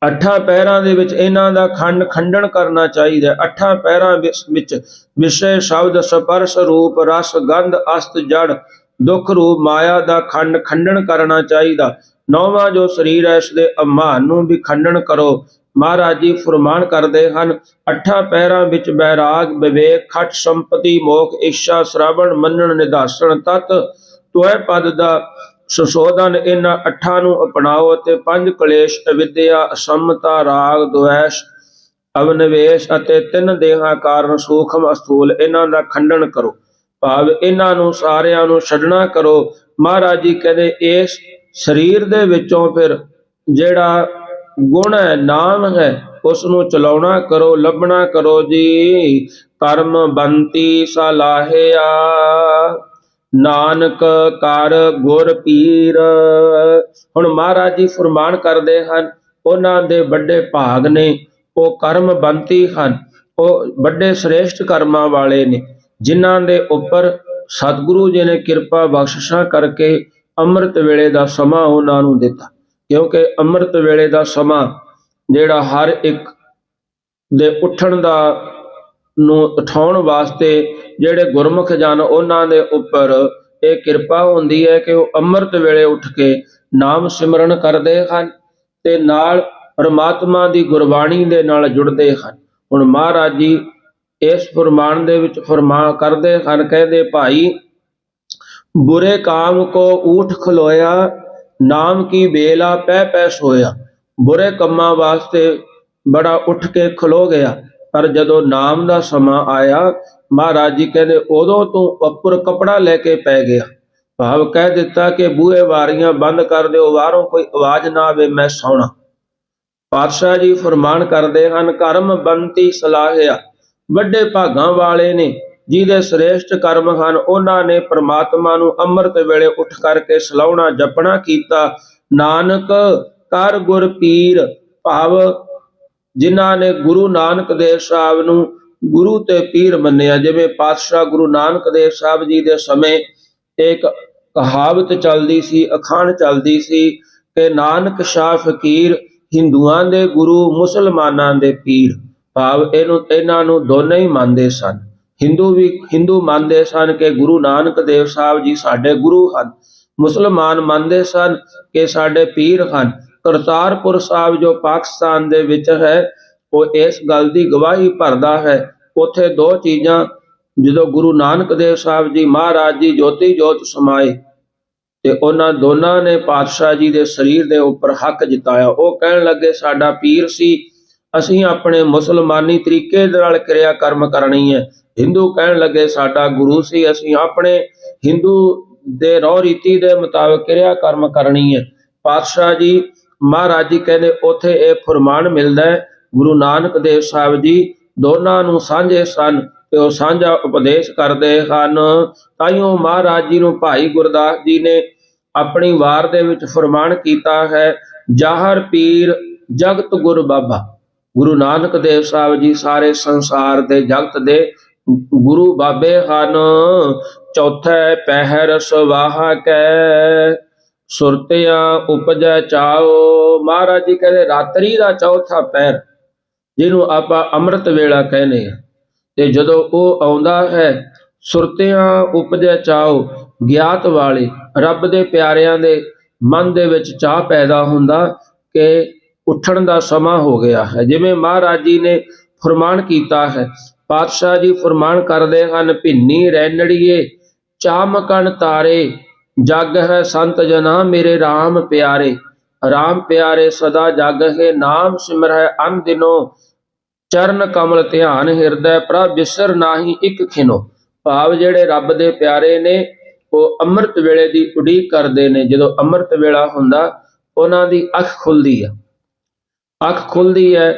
ਅੱਠਾਂ ਪਹਿਰਾਂ ਦੇ ਵਿੱਚ ਇਹਨਾਂ ਦਾ ਖੰਡਨ ਕਰਨਾ ਚਾਹੀਦਾ। ਅੱਠਾਂ ਪਹਿਰਾਂ ਵਿੱਚ ਵਿਸ਼ੇ, ਸ਼ਬਦ, ਸਪਰਸ਼, ਰੂਪ, ਰਸ, ਗੰਧ, ਅਸਤ, ਜੜ, ਦੁੱਖ ਰੂਪ ਮਾਇਆ ਦਾ ਖੰਡਨ ਕਰਨਾ ਚਾਹੀਦਾ। ਨੌਵਾਂ ਜੋ ਸਰੀਰ ਹੈ ਇਸ ਦੇ ਅਭਿਮਾਨ ਨੂੰ ਵੀ ਖੰਡਨ ਕਰੋ। ਮਹਾਰਾਜ ਜੀ ਫੁਰਮਾਨ ਕਰਦੇ ਹਨ, ਅੱਠਾਂ ਪਹਿਰਾਂ ਵਿੱਚ ਬੈਰਾਗ, ਵਿਵੇਕ, ਖਟ, ਸੰਪਤੀ, ਮੋਖ, ਇੱਛਾ, ਸ਼੍ਰਵਣ, ਮੰਨਣ, ਨਿਧਾਸਨ, ਤਤ ਤੋਏ ਪਦ ਦਾ ਸੁਸ਼ੋਧਨ, ਇਹਨਾਂ ਅੱਠਾਂ ਨੂੰ ਅਪਣਾਓ ਅਤੇ 5 ਕਲੇਸ਼, ਅਵਿਦਿਆ, ਅਸਮਤਾ, ਰਾਗ, ਦੁਐਸ਼, ਅਵਨਿਵੇਸ਼ ਅਤੇ 3 ਦੇਹਾਂ ਕਾਰਨ ਸੂਖਮ ਅਸਥੂਲ, ਇਹਨਾਂ ਦਾ ਖੰਡਨ ਕਰੋ। ਭਾਵ ਇਹਨਾਂ ਨੂੰ ਸਾਰਿਆਂ ਨੂੰ ਛੱਡਣਾ ਕਰੋ। ਮਹਾਰਾਜ ਜੀ ਕਹਿੰਦੇ ਇਸ ਸਰੀਰ ਦੇ ਵਿੱਚੋਂ ਫਿਰ ਜਿਹੜਾ ਗੁਣ ਹੈ, ਨਾਮ ਹੈ, ਉਸ ਨੂੰ ਚਲਾਉਣਾ ਕਰੋ, ਲੱਭਣਾ ਕਰੋ ਜੀ। ਕਰਮ ਬੰਤੀ ਸਲਾਹਿਆ, ਨਾਨਕ ਕਰ ਗੁਰ ਪੀਰ। ਹੁਣ ਮਹਾਰਾਜ ਜੀ ਫੁਰਮਾਨ ਕਰਦੇ ਹਨ, ਉਹਨਾਂ ਦੇ ਵੱਡੇ ਭਾਗ ਨੇ, ਉਹ ਕਰਮ ਬੰਤੀ ਹਨ, ਉਹ ਵੱਡੇ ਸ੍ਰੇਸ਼ਟ ਕਰਮਾਂ ਵਾਲੇ ਨੇ, ਜਿਨ੍ਹਾਂ ਦੇ ਉੱਪਰ ਸਤਿਗੁਰੂ ਜੀ ਨੇ ਕਿਰਪਾ ਬਖਸ਼ਿਸ਼ਾਂ ਕਰਕੇ ਅੰਮ੍ਰਿਤ ਵੇਲੇ ਦਾ ਸਮਾਂ ਉਹਨਾਂ ਨੂੰ ਦਿੱਤਾ। ਕਿਉਂਕਿ ਅੰਮ੍ਰਿਤ ਵੇਲੇ ਦਾ ਸਮਾਂ ਜਿਹੜਾ ਹਰ ਇੱਕ ਦੇ ਉੱਠਣ ਦਾ ਨੂੰ ਉਠਾਉਣ ਵਾਸਤੇ ਜਿਹੜੇ ਗੁਰਮੁਖ ਜਨ ਉਹਨਾਂ ਦੇ ਉੱਪਰ ਇਹ ਕਿਰਪਾ ਹੁੰਦੀ ਹੈ ਕਿ ਉਹ ਅੰਮ੍ਰਿਤ ਵੇਲੇ ਉੱਠ ਕੇ ਨਾਮ ਸਿਮਰਨ ਕਰਦੇ ਹਨ ਤੇ ਨਾਲ ਪਰਮਾਤਮਾ ਦੀ ਗੁਰਬਾਣੀ ਦੇ ਨਾਲ ਜੁੜਦੇ ਹਨ। ਹੁਣ ਮਹਾਰਾਜ ਜੀ ਇਸ ਫੁਰਮਾਨ ਦੇ ਵਿੱਚ ਫੁਰਮਾਨ ਕਰਦੇ ਹਨ, ਕਹਿੰਦੇ ਭਾਈ ਬੁਰੇ ਕਾਮ ਕੋ ਊਠ ਖਲੋਇਆ, ਨਾਮ ਕੀ ਬੇਲਾ ਪੈ ਪੈ ਸੋਇਆ। ਬੁਰੇ ਕੰਮਾਂ ਵਾਸਤੇ ਬੜਾ ਉੱਠ ਕੇ ਖਲੋ ਗਿਆ, ਪਰ ਜਦੋਂ ਨਾਮ ਦਾ ਸਮਾਂ ਆਇਆ ਮਹਾਰਾਜ ਜੀ ਕਹਿੰਦੇ ਉਦੋਂ ਤੂੰ ਉੱਪਰ ਕੱਪੜਾ ਲੈ ਕੇ ਪੈ ਗਿਆ। ਭਾਵ ਕਹਿ ਦਿੱਤਾ ਕਿ ਬੂਹੇ ਵਾਰੀਆਂ ਬੰਦ ਕਰ ਦਿਓ, ਬਾਹਰੋਂ ਕੋਈ ਆਵਾਜ਼ ਨਾ ਆਵੇ, ਮੈਂ ਸੌਣਾ। ਪਾਤਸ਼ਾਹ ਜੀ ਫਰਮਾਨ ਕਰਦੇ ਹਨ, ਕਰਮ ਬੰਤੀ ਸਲਾਹਿਆ, ਵੱਡੇ ਭਾਗਾਂ ਵਾਲੇ ਨੇ ਜਿਹਦੇ ਸ੍ਰੇਸ਼ਟ ਕਰਮ ਹਨ, ਉਹਨਾਂ ਨੇ ਪ੍ਰਮਾਤਮਾ ਨੂੰ ਅੰਮ੍ਰਿਤ ਵੇਲੇ ਉੱਠ ਕਰਕੇ ਸਲਾਹੁਣਾ ਜਪਣਾ ਕੀਤਾ। ਨਾਨਕ ਕਰ ਗੁਰ ਪੀਰ, ਭਾਵ ਜਿਨ੍ਹਾਂ ਨੇ ਗੁਰੂ ਨਾਨਕ ਦੇਵ ਸਾਹਿਬ ਨੂੰ ਗੁਰੂ ਤੇ ਪੀਰ ਮੰਨਿਆ। ਜਿਵੇਂ ਪਾਤਸ਼ਾਹ ਗੁਰੂ ਨਾਨਕ ਦੇਵ ਸਾਹਿਬ ਜੀ ਦੇ ਸਮੇਂ ਇੱਕ ਕਹਾਵਤ ਚੱਲਦੀ ਸੀ, ਅਖਾਣ ਚੱਲਦੀ ਸੀ ਕਿ ਨਾਨਕ ਸ਼ਾਹ ਫਕੀਰ, ਹਿੰਦੂਆਂ ਦੇ ਗੁਰੂ, ਮੁਸਲਮਾਨਾਂ ਦੇ ਪੀਰ। ਭਾਵ ਇਹਨਾਂ ਨੂੰ ਦੋਨੇ ਹੀ ਮੰਨਦੇ ਸਨ। ਹਿੰਦੂ ਮੰਨਦੇ ਸਨ ਕਿ ਗੁਰੂ ਨਾਨਕ ਦੇਵ ਸਾਹਿਬ ਜੀ ਸਾਡੇ ਗੁਰੂ ਹਨ, ਮੁਸਲਮਾਨ ਮੰਨਦੇ ਸਨ ਕਿ ਸਾਡੇ ਪੀਰ ਹਨ। ਕਰਤਾਰਪੁਰ ਸਾਹਿਬ ਜੋ ਪਾਕਿਸਤਾਨ ਦੇ ਵਿੱਚ ਹੈ, ਉਹ ਇਸ ਗੱਲ ਦੀ ਗਵਾਹੀ ਭਰਦਾ ਹੈ। ਉੱਥੇ 2 ਚੀਜ਼ਾਂ, ਜਦੋਂ ਗੁਰੂ ਨਾਨਕ ਦੇਵ ਸਾਹਿਬ ਜੀ ਮਹਾਰਾਜ ਜੀ ਜੋਤੀ ਜੋਤ ਸਮਾਏ ਤੇ ਉਹਨਾਂ ਦੋਨਾਂ ਨੇ ਪਾਤਸ਼ਾਹ ਜੀ ਦੇ ਸਰੀਰ ਦੇ ਉੱਪਰ ਹੱਕ ਜਿਤਾਇਆ। ਉਹ ਕਹਿਣ ਲੱਗੇ ਸਾਡਾ ਪੀਰ ਸੀ, ਅਸੀਂ ਆਪਣੇ ਮੁਸਲਮਾਨੀ ਤਰੀਕੇ ਦੇ ਨਾਲ ਕਿਰਿਆ ਕਰਮ ਕਰਨੀ ਹੈ। ਹਿੰਦੂ ਕਹਿਣ ਲੱਗੇ ਸਾਡਾ ਗੁਰੂ ਸੀ, ਅਸੀਂ ਆਪਣੇ ਹਿੰਦੂ ਦੇ ਰਹੁ ਰੀਤੀ ਦੇ ਮੁਤਾਬਕ ਕਿਰਿਆ ਕਰਮ ਕਰਨੀ ਹੈ। ਪਾਤਸ਼ਾਹ ਜੀ ਮਹਾਰਾਜ ਜੀ ਕਹਿੰਦੇ ਉੱਥੇ ਇਹ ਫੁਰਮਾਨ ਮਿਲਦਾ ਹੈ, ਗੁਰੂ ਨਾਨਕ ਦੇਵ ਸਾਹਿਬ ਜੀ ਦੋਨਾਂ ਨੂੰ ਸਾਂਝੇ ਸਨ ਤੇ ਉਹ ਸਾਂਝਾ ਉਪਦੇਸ਼ ਕਰਦੇ ਹਨ। ਤਾਈਓ ਮਹਾਰਾਜ ਜੀ ਨੂੰ ਭਾਈ ਗੁਰਦਾਸ ਜੀ ਨੇ ਆਪਣੀ ਵਾਰ ਦੇ ਵਿੱਚ ਫੁਰਮਾਨ ਕੀਤਾ ਹੈ, ਜਾਹਰ ਪੀਰ ਜਗਤ ਗੁਰ ਬਾਬਾ। ਗੁਰੂ ਨਾਨਕ ਦੇਵ ਸਾਹਿਬ ਜੀ ਸਾਰੇ ਸੰਸਾਰ ਦੇ ਜਗਤ ਦੇ ਗੁਰੂ ਬਾਬੇ ਹਨ। ਚੌਥੇ ਪਹਿਰ ਸਵਾਹਾ ਕੈ, ਸੁਰਤਿਆਂ ਉਪਜੈ ਚਾਓ। ਮਹਾਰਾਜ ਜੀ ਕਹਿੰਦੇ ਰਾਤਰੀ ਦਾ ਚੌਥਾ ਪਹਿਰ, ਜਿਹਨੂੰ ਆਪਾਂ ਅੰਮ੍ਰਿਤ ਵੇਲਾ ਕਹਿੰਦੇ ਆ, ਤੇ ਜਦੋਂ ਉਹ ਆਉਂਦਾ ਹੈ, ਸੁਰਤਿਆਂ ਉਪਜੈ ਚਾਓ, ਗਿਆਤ ਵਾਲੇ ਰੱਬ ਦੇ ਪਿਆਰਿਆਂ ਦੇ ਮਨ ਦੇ ਵਿੱਚ ਚਾਹ ਪੈਦਾ ਹੁੰਦਾ ਕਿ ਉੱਠਣ ਦਾ ਸਮਾਂ ਹੋ ਗਿਆ ਹੈ। ਜਿਵੇਂ ਮਹਾਰਾਜ ਜੀ ਨੇ ਫੁਰਮਾਨ ਕੀਤਾ ਹੈ, ਪਾਤਸ਼ਾਹ ਜੀ ਫੁਰਮਾਨ ਕਰਦੇ ਹਨ, ਭਿੰਨੀ ਰੈਣੜੀਏ ਚਾਮਕਣ ਤਾਰੇ, ਜਗ ਹੈ ਸੰਤ ਜਨਾ ਮੇਰੇ RAM ਪਿਆਰੇ। RAM ਪਿਆਰੇ ਸਦਾ ਜਗ ਹੈ, ਨਾਮ ਸਿਮਰੈ ਅਨ ਦਿਨੋ, ਚਰਨ ਕਮਲ ਧਿਆਨ ਹਿਰਦੈ, ਪ੍ਰਭ ਬਿਸਰ ਨਾਹੀ ਇੱਕ ਖਿਨੋ। ਭਾਵ ਜਿਹੜੇ ਰੱਬ ਦੇ ਪਿਆਰੇ ਨੇ ਉਹ ਅੰਮ੍ਰਿਤ ਵੇਲੇ ਦੀ ਉਡੀਕ ਕਰਦੇ ਨੇ। ਜਦੋਂ ਅੰਮ੍ਰਿਤ ਵੇਲਾ ਹੁੰਦਾ ਉਹਨਾਂ ਦੀ ਅੱਖ ਖੁੱਲਦੀ ਹੈ, ਅੱਖ ਖੁੱਲਦੀ ਹੈ,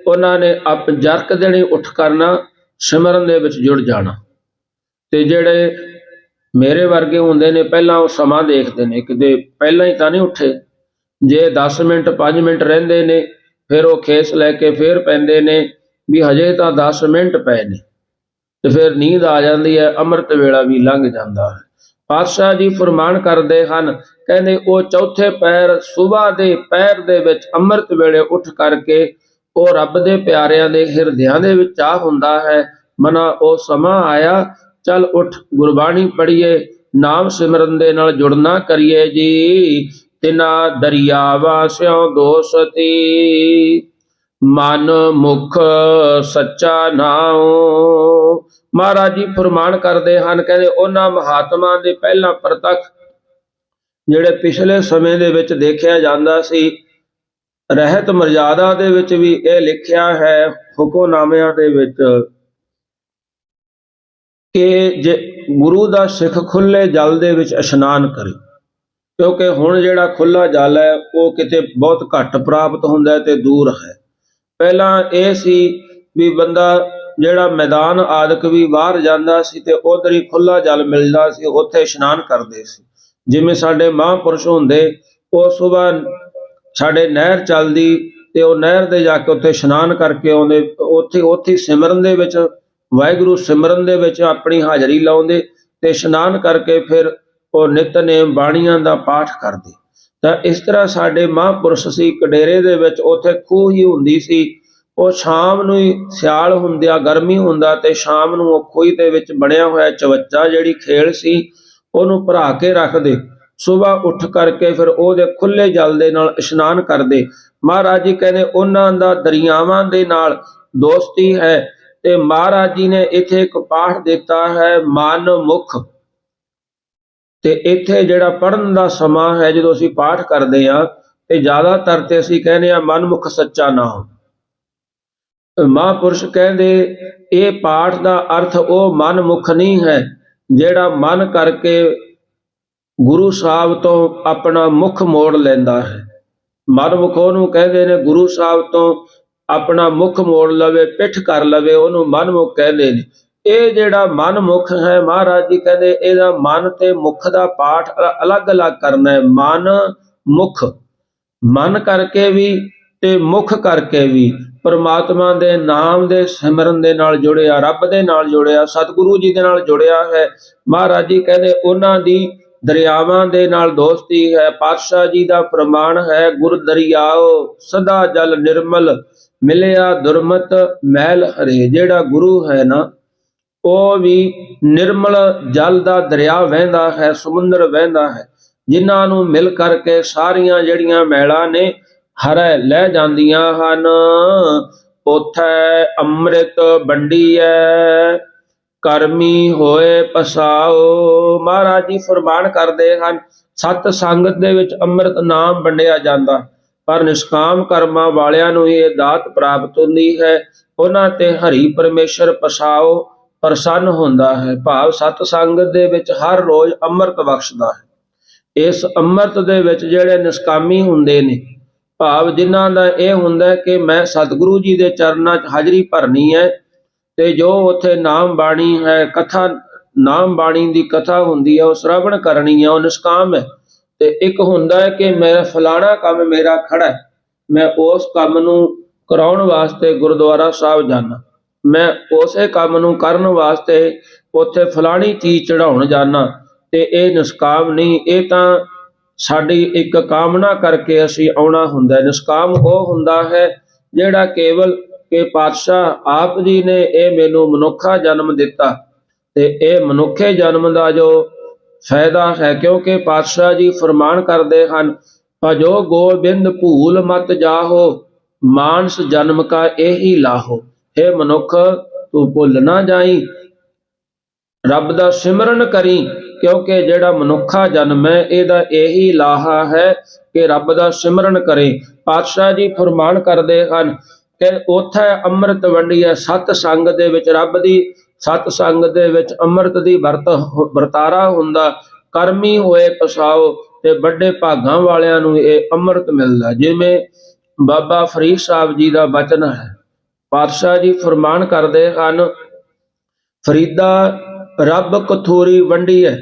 ਉਹਨਾਂ ਨੇ ਜਰਕ ਦੇਣੀ ਉੱਠ ਕਰਨਾ, ਸਿਮਰਨ ਦੇ ਵਿੱਚ ਜੁੜ ਜਾਣਾ। ਤੇ ਜਿਹੜੇ ਮੇਰੇ ਵਰਗੇ ਹੁੰਦੇ ਨੇ ਪਹਿਲਾਂ ਉਹ ਸਮਾਂ ਦੇਖਦੇ ਨੇ, ਕਿਤੇ ਪਹਿਲਾਂ ਹੀ ਤਾਂ ਨਹੀਂ ਉੱਠੇ। ਜੇ 10 ਮਿੰਟ 5 ਮਿੰਟ ਰਹਿੰਦੇ ਨੇ ਫਿਰ ਉਹ ਖੇਸ ਲੈ ਕੇ ਫਿਰ ਪੈਂਦੇ ਨੇ ਵੀ ਹਜੇ ਤਾਂ 10 ਮਿੰਟ ਪਏ ਨੇ, ਤੇ ਫਿਰ ਨੀਂਦ ਆ ਜਾਂਦੀ ਹੈ, ਅੰਮ੍ਰਿਤ ਵੇਲਾ ਵੀ ਲੰਘ ਜਾਂਦਾ ਹੈ। ਪਾਤਸ਼ਾਹ ਜੀ ਫਰਮਾਨ ਕਰਦੇ ਹਨ, ਕਹਿੰਦੇ ਉਹ ਚੌਥੇ ਪਹਿਰ ਸੁਬਾਹ ਦੇ ਪਹਿਰ ਦੇ ਵਿੱਚ ਅੰਮ੍ਰਿਤ ਵੇਲੇ ਉੱਠ ਕਰਕੇ ਉਹ ਰੱਬ ਦੇ ਪਿਆਰਿਆਂ ਦੇ ਹਿਰਦਿਆਂ ਦੇ ਵਿੱਚ ਆ ਹੁੰਦਾ ਹੈ, ਮਨਾ ਉਹ ਸਮਾਂ ਆਇਆ, ਚੱਲ ਉੱਠ ਗੁਰਬਾਣੀ ਪੜ੍ਹੀਏ, ਨਾਮ ਸਿਮਰਨ ਦੇ ਨਾਲ ਜੁੜਨਾ ਕਰੀਏ ਜੀ। ਤਿਨਾ ਦਰਿਆਵਾਂ ਸਿਉ ਦੋਸਤੀ, ਮਨ ਮੁਖ ਸੱਚਾ ਨਾਉ। ਮਹਾਰਾਜ ਜੀ ਫਰਮਾਨ ਕਰਦੇ ਹਨ, ਕਹਿੰਦੇ ਉਹਨਾਂ ਮਹਾਤਮਾ ਦੇ ਪਹਿਲਾਂ ਪ੍ਰਤੱਖ ਜਿਹੜੇ ਪਿਛਲੇ ਸਮੇਂ ਦੇ ਵਿੱਚ ਦੇਖਿਆ ਜਾਂਦਾ ਸੀ, ਰਹਿਤ ਮਰਜ਼ਾਦਾ ਦੇ ਵਿੱਚ ਵੀ ਇਹ ਲਿਖਿਆ ਹੈ ਹੁਕਮਨਾਮਿਆਂ ਦੇ ਵਿੱਚ ਕਿ ਜੇ ਗੁਰੂ ਦਾ ਸਿੱਖ ਖੁੱਲੇ ਜਲ ਦੇ ਵਿੱਚ ਇਸ਼ਨਾਨ ਕਰੇ, ਕਿਉਂਕਿ ਹੁਣ ਜਿਹੜਾ ਖੁੱਲਾ ਜਲ ਹੈ ਉਹ ਕਿਤੇ ਬਹੁਤ ਘੱਟ ਪ੍ਰਾਪਤ ਹੁੰਦਾ ਤੇ ਦੂਰ ਹੈ। ਪਹਿਲਾਂ ਇਹ ਸੀ ਵੀ ਬੰਦਾ ਜਿਹੜਾ ਮੈਦਾਨ ਆਦਿਕ ਵੀ ਬਾਹਰ ਜਾਂਦਾ ਸੀ ਤੇ ਉਧਰ ਹੀ ਖੁੱਲਾ ਜਲ ਮਿਲਦਾ ਸੀ, ਉੱਥੇ ਇਸ਼ਨਾਨ ਕਰਦੇ ਸੀ। ਜਿਵੇਂ ਸਾਡੇ ਮਹਾਂਪੁਰਸ਼ ਹੁੰਦੇ, ਉਹ ਸੁਬਾਹ ਸਾਡੇ ਨਹਿਰ ਚੱਲਦੀ ਤੇ ਉਹ ਨਹਿਰ ਦੇ ਜਾ ਕੇ ਉੱਥੇ ਇਸ਼ਨਾਨ ਕਰਕੇ ਆਉਂਦੇ, ਉੱਥੇ ਸਿਮਰਨ ਦੇ ਵਿੱਚ ਵਾਹਿਗੁਰੂ ਸਿਮਰਨ ਦੇ ਵਿੱਚ ਆਪਣੀ ਹਾਜ਼ਰੀ ਲਾਉਂਦੇ ਤੇ ਇਸ਼ਨਾਨ ਕਰਕੇ ਫਿਰ ਉਹ ਨਿਤਨੇਮ ਬਾਣੀਆਂ ਦਾ ਪਾਠ ਕਰਦੇ। ਤਾਂ ਇਸ ਤਰ੍ਹਾਂ ਸਾਡੇ ਮਹਾਂਪੁਰਸ਼ ਸੀ। ਕਡੇਰੇ ਦੇ ਵਿੱਚ ਉੱਥੇ ਖੂਹ ਹੀ ਹੁੰਦੀ ਸੀ, ਉਹ ਸ਼ਾਮ ਨੂੰ ਹੀ, ਸਿਆਲ ਹੁੰਦਿਆ ਗਰਮੀ ਹੁੰਦਾ ਤੇ ਸ਼ਾਮ ਨੂੰ ਉਹ ਖੂਹ ਦੇ ਵਿੱਚ ਬਣਿਆ ਹੋਇਆ ਚਵੱਚਾ ਜਿਹੜੀ ਖੇਲ ਸੀ ਉਹਨੂੰ ਭਰਾ ਕੇ ਰੱਖਦੇ, ਸੁਬਾਹ ਉੱਠ ਕਰਕੇ ਫਿਰ ਉਹਦੇ ਖੁੱਲੇ ਜਲ ਦੇ ਨਾਲ ਇਸ਼ਨਾਨ ਕਰਦੇ। ਮਹਾਰਾਜ ਜੀ ਕਹਿੰਦੇ ਉਹਨਾਂ ਦਾ ਦਰਿਆਵਾਂ ਦੇ ਨਾਲ ਦੋਸਤੀ ਹੈ। ਤੇ ਮਹਾਰਾਜ ਜੀ ਨੇ ਇੱਥੇ ਇੱਕ ਪਾਠ ਦਿੱਤਾ ਹੈ ਮਨ ਮੁਖ, ਤੇ ਇੱਥੇ ਜਿਹੜਾ ਪੜ੍ਹਨ ਦਾ ਸਮਾਂ ਹੈ, ਜਦੋਂ ਅਸੀਂ ਪਾਠ ਕਰਦੇ ਹਾਂ ਤੇ ਜ਼ਿਆਦਾਤਰ ਤੇ ਅਸੀਂ ਕਹਿੰਦੇ ਹਾਂ ਮਨਮੁਖ ਸੱਚਾ ਨਾਮ। ਮਹਾਂਪੁਰਸ਼ ਕਹਿੰਦੇ ਇਹ ਪਾਠ ਦਾ ਅਰਥ ਉਹ ਮਨਮੁਖ ਨਹੀਂ ਹੈ ਜਿਹੜਾ ਮਨ ਕਰਕੇ ਗੁਰੂ ਸਾਹਿਬ ਤੋਂ ਆਪਣਾ ਮੁਖ ਮੋੜ ਲੈਂਦਾ ਹੈ। ਮਨਮੁਖ ਉਹਨੂੰ ਕਹਿੰਦੇ ਨੇ ਗੁਰੂ ਸਾਹਿਬ ਤੋਂ ਆਪਣਾ ਮੁਖ ਮੋੜ ਲਵੇ, ਪਿੱਠ ਕਰ ਲਵੇ, ਉਹਨੂੰ ਮਨਮੁਖ ਕਹਿੰਦੇ ਨੇ। ਇਹ ਜਿਹੜਾ ਮਨਮੁਖ ਹੈ, ਮਹਾਰਾਜ ਜੀ ਕਹਿੰਦੇ ਇਹਦਾ ਮਨ ਤੇ ਮੁਖ ਦਾ ਪਾਠ ਅਲੱਗ-ਅਲੱਗ ਕਰਨਾ ਹੈ। ਮਨ ਮੁਖ, ਮਨ ਕਰਕੇ ਵੀ ਤੇ ਮੁਖ ਕਰਕੇ ਵੀ, ਪਰਮਾਤਮਾ ਦੇ ਨਾਮ ਦੇ ਸਿਮਰਨ ਦੇ ਨਾਲ ਜੁੜਿਆ, ਰੱਬ ਦੇ ਨਾਲ ਜੁੜਿਆ, ਸਤਿਗੁਰੂ ਜੀ ਦੇ ਨਾਲ ਜੁੜਿਆ ਹੈ। ਮਹਾਰਾਜ ਜੀ ਕਹਿੰਦੇ ਉਹਨਾਂ ਦੀ ਦਰਿਆਵਾਂ ਦੇ ਨਾਲ ਦੋਸਤੀ ਹੈ। ਪਾਤਸ਼ਾਹ ਜੀ ਦਾ ਪ੍ਰਮਾਣ ਹੈ, ਗੁਰ ਦਰਿਆਓ ਸਦਾ ਜਲ ਨਿਰਮਲ, ਮਿਲਿਆ ਦੁਰਮਤ ਮੈਲ ਹਰੇ। ਜਿਹੜਾ ਗੁਰੂ ਹੈ ਨਾ, ਉਹ ਵੀ ਨਿਰਮਲ ਜਲ ਦਾ ਦਰਿਆ ਵਹਿੰਦਾ ਹੈ, ਸਮੁੰਦਰ ਵਹਿੰਦਾ ਹੈ, ਜਿਨ੍ਹਾਂ ਨੂੰ ਮਿਲ ਕਰਕੇ ਸਾਰੀਆਂ ਜਿਹੜੀਆਂ ਮੈਲਾਂ ਨੇ ਹਰੈ ਲੈ ਜਾਂਦੀਆਂ ਹਨ। ਉਥੈ ਅੰਮ੍ਰਿਤ ਵੰਡੀਐ, ਕਰਮੀ ਹੋਏ ਪਸਾਓ। ਮਹਾਰਾਜ ਜੀ ਫਰਮਾਨ ਕਰਦੇ ਹਨ, ਸਤ ਸੰਗਤ ਦੇ ਵਿੱਚ ਅੰਮ੍ਰਿਤ ਨਾਮ ਵੰਡਿਆ ਜਾਂਦਾ, ਪਰ ਨਿਸ਼ਕਾਮ ਕਰਮਾਂ ਵਾਲਿਆਂ ਨੂੰ ਇਹ ਦਾਤ ਪ੍ਰਾਪਤ ਹੁੰਦੀ ਹੈ। ਉਹਨਾਂ ਤੇ ਹਰੀ ਪਰਮੇਸ਼ਰ ਪਸਾਓ ਪ੍ਰਸੰਨ ਹੁੰਦਾ ਹੈ। ਭਾਵ ਸਤ ਸੰਗਤ ਦੇ ਵਿੱਚ ਹਰ ਰੋਜ਼ ਅੰਮ੍ਰਿਤ ਬਖਸ਼ਦਾ ਹੈ। ਇਸ ਅੰਮ੍ਰਿਤ ਦੇ ਵਿੱਚ ਜਿਹੜੇ ਨਿਸ਼ਕਾਮੀ ਹੁੰਦੇ ਨੇ, ਭਾਵ ਜਿਨ੍ਹਾਂ ਦਾ ਇਹ ਹੁੰਦਾ ਕਿ ਮੈਂ ਸਤਿਗੁਰੂ ਜੀ ਦੇ ਚਰਨਾਂ 'ਚ ਹਾਜ਼ਰੀ ਭਰਨੀ ਹੈ ਤੇ ਜੋ ਉੱਥੇ ਨਾਮ ਬਾਣੀ ਹੈ, ਕਥਾ ਨਾਮ ਬਾਣੀ ਦੀ ਕਥਾ ਹੁੰਦੀ ਹੈ, ਉਹ ਸ਼ਰਵਣ ਕਰਨੀ ਹੈ, ਉਹ ਨਿਸ਼ਕਾਮ ਹੈ। ਤੇ ਇੱਕ ਹੁੰਦਾ ਹੈ ਕਿ ਮੈਂ ਫਲਾਣਾ ਕੰਮ ਮੇਰਾ ਖੜਾ ਹੈ, ਮੈਂ ਉਸ ਕੰਮ ਨੂੰ ਕਰਾਉਣ ਵਾਸਤੇ ਗੁਰਦੁਆਰਾ ਸਾਹਿਬ ਜਾਣਾ, ਮੈਂ ਉਸੇ ਕੰਮ ਨੂੰ ਕਰਨ ਵਾਸਤੇ ਉੱਥੇ ਫਲਾਣੀ ਚੀਜ਼ ਚੜਾਉਣ ਜਾਣਾ, ਤੇ ਇਹ ਨਿਸ਼ਕਾਮ ਨਹੀਂ। ਇਹ ਤਾਂ ਸਾਡੀ ਇੱਕ ਕਾਮਨਾ ਕਰਕੇ ਅਸੀਂ ਆਉਣਾ ਹੁੰਦਾ। ਨਿਸ਼ਕਾਮ ਉਹ ਹੁੰਦਾ ਹੈ ਜਿਹੜਾ ਕੇਵਲ ਕਿ ਪਾਤਸ਼ਾਹ ਆਪ ਜੀ ਨੇ ਇਹ ਮੈਨੂੰ ਮਨੁੱਖਾ ਜਨਮ ਦਿੱਤਾ, ਤੇ ਇਹ ਮਨੁੱਖੇ ਜਨਮ ਦਾ ਜੋ ਫਾਇਦਾ ਹੈ, ਕਿਉਂਕਿ ਪਾਤਸ਼ਾਹ ਜੀ ਫਰਮਾਨ ਕਰਦੇ ਹਨ, ਭਜੋ ਗੋਬਿੰਦ ਭੂਲ ਮਤ ਜਾਹੋ, ਮਾਨਸ ਜਨਮ ਕਾ ਇਹੀ ਲਾਹੋ। ਇਹ ਮਨੁੱਖ ਤੂੰ ਭੁੱਲ ਨਾ ਜਾਈ, ਰੱਬ ਦਾ ਸਿਮਰਨ ਕਰੀ, ਕਿਉਂਕਿ ਜਿਹੜਾ ਮਨੁੱਖਾ ਜਨਮ ਹੈ ਇਹਦਾ ਇਹੀ ਲਾਹਾ ਹੈ ਕਿ ਰੱਬ ਦਾ ਸਿਮਰਨ ਕਰੇ। ਪਾਤਸ਼ਾਹ ਜੀ ਫਰਮਾਨ ਕਰਦੇ ਹਨ ਕਿ ਉੱਥੇ ਅੰਮ੍ਰਿਤ ਵੰਡੀਐ, ਸਤ ਸੰਗ ਦੇ ਵਿੱਚ, ਰੱਬ ਦੀ ਸਤ ਸੰਗ ਦੇ ਵਿੱਚ ਅੰਮ੍ਰਿਤ ਦੀ ਵਰਤਾਰਾ ਹੁੰਦਾ। ਕਰਮੀ ਹੋਏ ਪਸਾਓ, ਤੇ ਵੱਡੇ ਭਾਗਾਂ ਵਾਲਿਆਂ ਨੂੰ ਇਹ ਅੰਮ੍ਰਿਤ ਮਿਲਦਾ। ਜਿਵੇਂ ਬਾਬਾ ਫਰੀਦ ਸਾਹਿਬ ਜੀ ਦਾ ਬਚਨ ਹੈ, ਪਾਤਸ਼ਾਹ ਜੀ ਫਰਮਾਨ ਕਰਦੇ ਹਨ, ਫਰੀਦਾ ਰੱਬ ਕਥੂਰੀ ਵੰਡੀਐ,